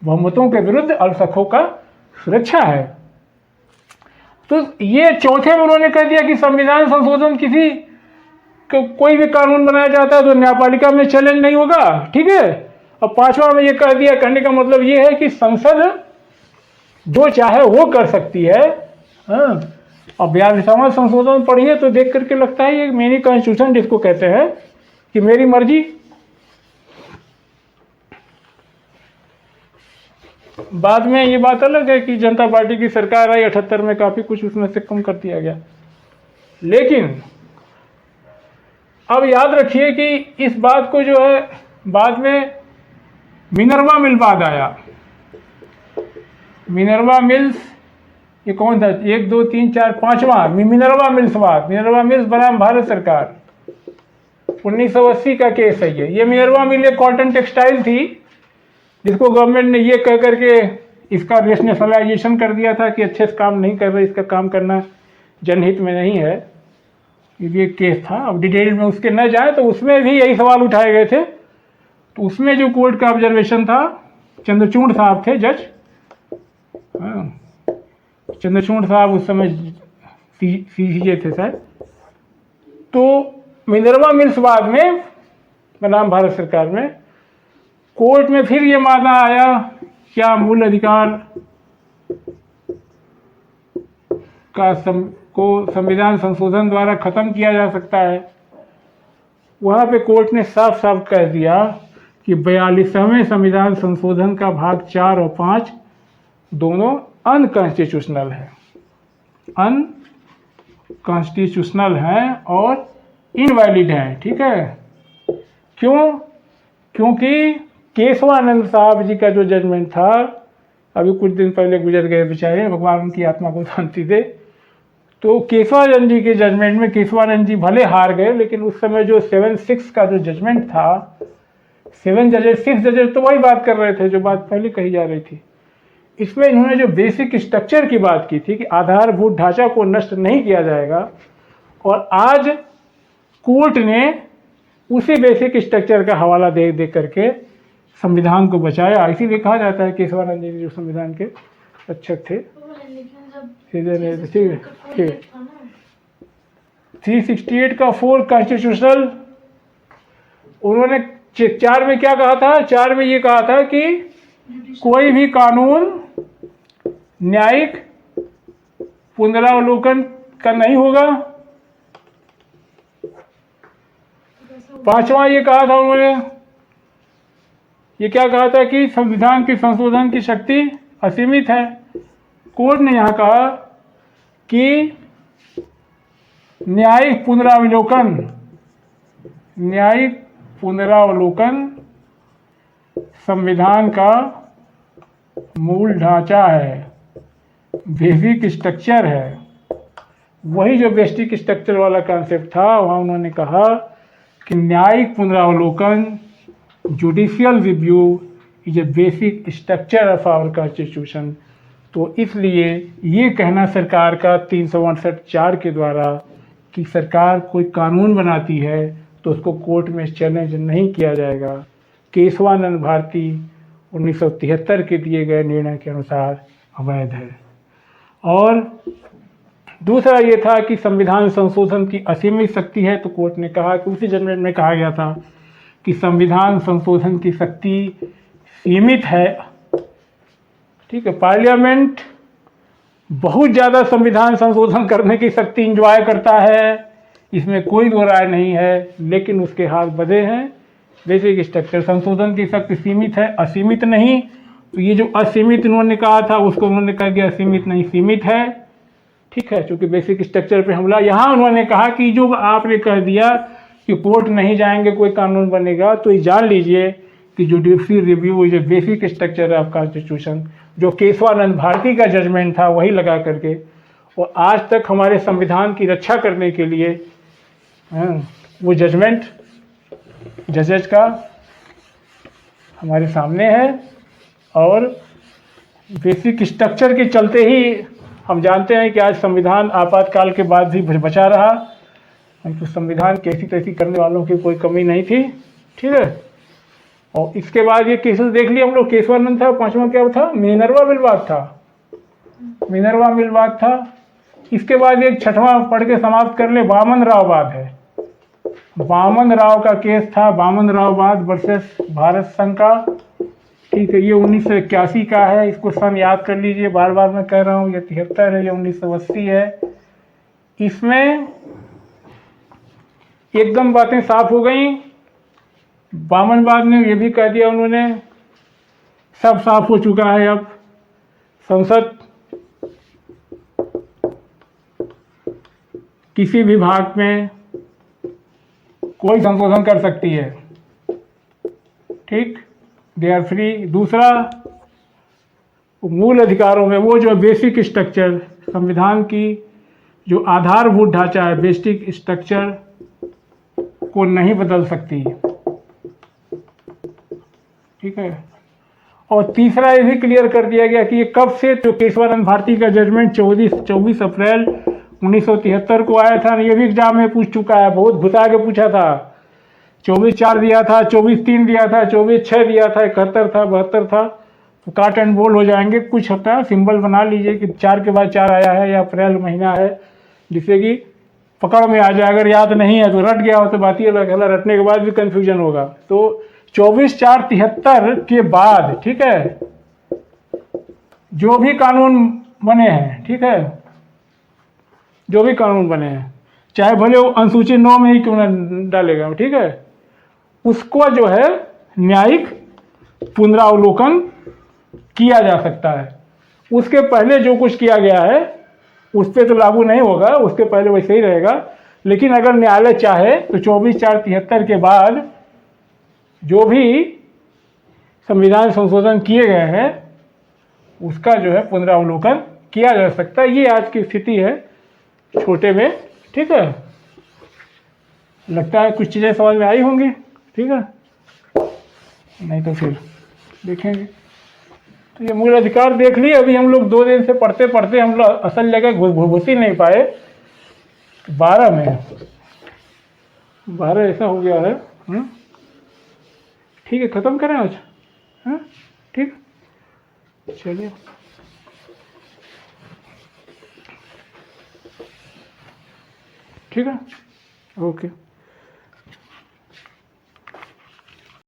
बहुमतों के विरुद्ध अल्पसंख्यकों का सुरक्षा है। तो ये चौथे में उन्होंने कह दिया कि संविधान संशोधन किसी कोई भी कानून बनाया जाता है तो न्यायपालिका में चैलेंज नहीं होगा, ठीक है। और पांचवा में ये कह दिया, कहने का मतलब ये है कि संसद जो चाहे वो कर सकती है। हाँ, और 42वां संशोधन पढ़िए तो देख करके लगता है ये मिनी कॉन्स्टिट्यूशन जिसको कहते हैं, कि मेरी मर्जी। बाद में ये बात अलग है कि जनता पार्टी की सरकार आई 78 में, काफी कुछ उसमें से कम कर दिया गया। लेकिन अब याद रखिए कि इस बात को जो है, बाद में मिनर्वा मिल बाद आया। मिनर्वा मिल्स, ये कौन था? 1 2 3 4 5वां मिनर्वा मिल्स बाद। मिनर्वा मिल्स बनाम भारत सरकार, 1980 का केस है ये। मिनर्वा मिल एक कॉटन टेक्सटाइल थी, जिसको गवर्नमेंट ने ये कह करके इसका नेशनलाइजेशन कर दिया था कि अच्छे से काम नहीं कर रहे, इसका काम करना जनहित में नहीं है। ये केस था। अब डिटेल में उसके न जाए तो उसमें भी यही सवाल उठाए गए थे। तो उसमें जो कोर्ट का ऑब्जर्वेशन था, चंद्रचूड़ साहब थे जज, चंद्रचूड़ साहब उस समय सीसीजे थे शायद। तो मिनर्वा मिल्स बाद में बनाम भारत सरकार में कोर्ट में फिर ये मामला आया, क्या मूल अधिकार का को संविधान संशोधन द्वारा खत्म किया जा सकता है। वहाँ पे कोर्ट ने साफ साफ कह दिया कि 42वें संविधान संशोधन का भाग 4 और 5 दोनों अनकॉन्स्टिट्यूशनल है, अनकॉन्स्टिट्यूशनल हैं और इनवैलिड हैं, ठीक है। क्यों? क्योंकि केशवानंद साहब जी का जो जजमेंट था, अभी कुछ दिन पहले गुजर गए बेचारे, भगवान उनकी आत्मा को शांति दे। तो केशवानंद जी के जजमेंट में केशवानंद जी भले हार गए, लेकिन उस समय जो 7-6 का जो जजमेंट था, 7 जजेस 6 जजेस तो वही बात कर रहे थे जो बात पहले कही जा रही थी। इसमें इन्होंने जो बेसिक स्ट्रक्चर की बात की थी कि आधारभूत ढांचा को नष्ट नहीं किया जाएगा, और आज कोर्ट ने उसी बेसिक स्ट्रक्चर का हवाला दे करके संविधान को बचाया। इसीलिए कहा जाता है केशवानंद जी जो संविधान के रक्षक थे। लेकिन जब सीधे नहीं, ठीक है, ठीक है। था ना 368 का 4 कॉन्स्टिट्यूशनल, उन्होंने 4 में क्या कहा था? 4 में ये कहा था कि कोई भी कानून न्यायिक पुनरावलोकन का नहीं होगा। 5वां ये कहा था उन्होंने, ये क्या कहा था कि संविधान के संशोधन की शक्ति असीमित है। कोर्ट ने यहाँ कहा कि न्यायिक पुनरावलोकन संविधान का मूल ढांचा है, बेसिक स्ट्रक्चर है। वही जो बेसिक स्ट्रक्चर वाला कॉन्सेप्ट था, वहाँ उन्होंने कहा कि न्यायिक पुनरावलोकन, judicial review is a basic structure of our constitution. तो इसलिए ये कहना सरकार का 368(4) के द्वारा कि सरकार कोई कानून बनाती है तो उसको कोर्ट में चैलेंज नहीं किया जाएगा, केशवानंद भारती 1973 के दिए गए निर्णय के अनुसार अवैध है। और दूसरा ये था कि संविधान संशोधन की असीमित शक्ति है। तो कोर्ट ने कहा कि उसी जजमेंट में कहा गया था कि संविधान संशोधन की शक्ति सीमित है। ठीक है, पार्लियामेंट बहुत ज़्यादा संविधान संशोधन करने की शक्ति इंजॉय करता है, इसमें कोई दो राय नहीं है, लेकिन उसके हाथ बंधे हैं। बेसिक स्ट्रक्चर संशोधन की शक्ति सीमित है, असीमित नहीं। तो ये जो असीमित उन्होंने कहा था उसको उन्होंने कह दिया असीमित नहीं, सीमित है। ठीक है, क्योंकि बेसिक स्ट्रक्चर पे हमला। यहाँ उन्होंने कहा कि जो आपने कह दिया कि कोर्ट नहीं जाएंगे कोई कानून बनेगा, तो ये जान लीजिए कि judicial review is a basic structure of constitution. जो केशवानंद भारती का जजमेंट था वही लगा करके, और आज तक हमारे संविधान की रक्षा करने के लिए वो जजमेंट जजेज का हमारे सामने है। और बेसिक स्ट्रक्चर के चलते ही हम जानते हैं कि आज संविधान आपातकाल के बाद भी बचा रहा। तो संविधान कैसी तैसी करने वालों की कोई कमी नहीं थी। ठीक है, और इसके बाद ये केसेस देख लिए हम लोग। केशवानंद था, 5वां क्या था? मिनर्वा मिलवाद था। मिनर्वा मिलवाद था। इसके बाद एक 6वां पढ़ के समाप्त कर ले, वामन राव वाद है। वामन राव का केस था, वामन राव वाद वर्सेस भारत संघ का। ठीक है, ये 1981 का है। इसको सन याद कर लीजिए, बार बार मैं कह रहा हूँ। ये 73 है, ये 1980 है। इसमें एकदम बातें साफ हो गई। वामनवाद ने ये भी कह दिया उन्होंने, सब साफ हो चुका है। अब संसद किसी भी भाग में कोई संशोधन कर सकती है। ठीक, दे आर फ्री। दूसरा, मूल अधिकारों में वो जो बेसिक स्ट्रक्चर, संविधान की जो आधारभूत ढांचा है, बेसिक स्ट्रक्चर को नहीं बदल सकती। ठीक है, और तीसरा ये भी क्लियर कर दिया गया कि ये कब से, तो केशवानंद भारती का जजमेंट 24 अप्रैल 1973 को आया था। ये भी एग्जाम में पूछ चुका है, बहुत घुसा के पूछा था। 24/4 दिया था, 24/3 दिया था, 24/6 दिया था, 71 था, 72 था। तो काट एंड बोल हो जाएंगे। कुछ होता है सिंबल बना लीजिए कि 4 के बाद 4 आया है या अप्रैल महीना है, जिससे कि पकड़ में आ जाए। अगर याद नहीं है तो रट गया हो तो बात ही अलग है, रटने के बाद भी कन्फ्यूजन होगा। तो 24/4/73 के बाद, ठीक है, जो भी कानून बने हैं, ठीक है, जो भी कानून बने हैं, चाहे भले वो अनुसूची 9 में ही क्यों न डालेगा, ठीक है, उसको जो है न्यायिक पुनरावलोकन किया जा सकता है। उसके पहले जो कुछ किया गया है उस पर तो लागू नहीं होगा, उसके पहले वैसे ही रहेगा। लेकिन अगर न्यायालय चाहे तो 24/4/73 के बाद जो भी संविधान संशोधन किए गए हैं उसका जो है पुनरावलोकन किया जा सकता है। ये आज की स्थिति है छोटे में। ठीक है, लगता है कुछ चीज़ें समझ में आई होंगी। ठीक है, नहीं तो फिर देखेंगे। तो ये मूल अधिकार देख लिए। अभी हम लोग 2 दिन से पढ़ते पढ़ते हम लोग असल जगह घुस ही नहीं पाए। 12 में 12 ऐसा हो गया है। ठीक है, ख़त्म करें आज। हाँ ठीक, चलिए ठीक है, ओके।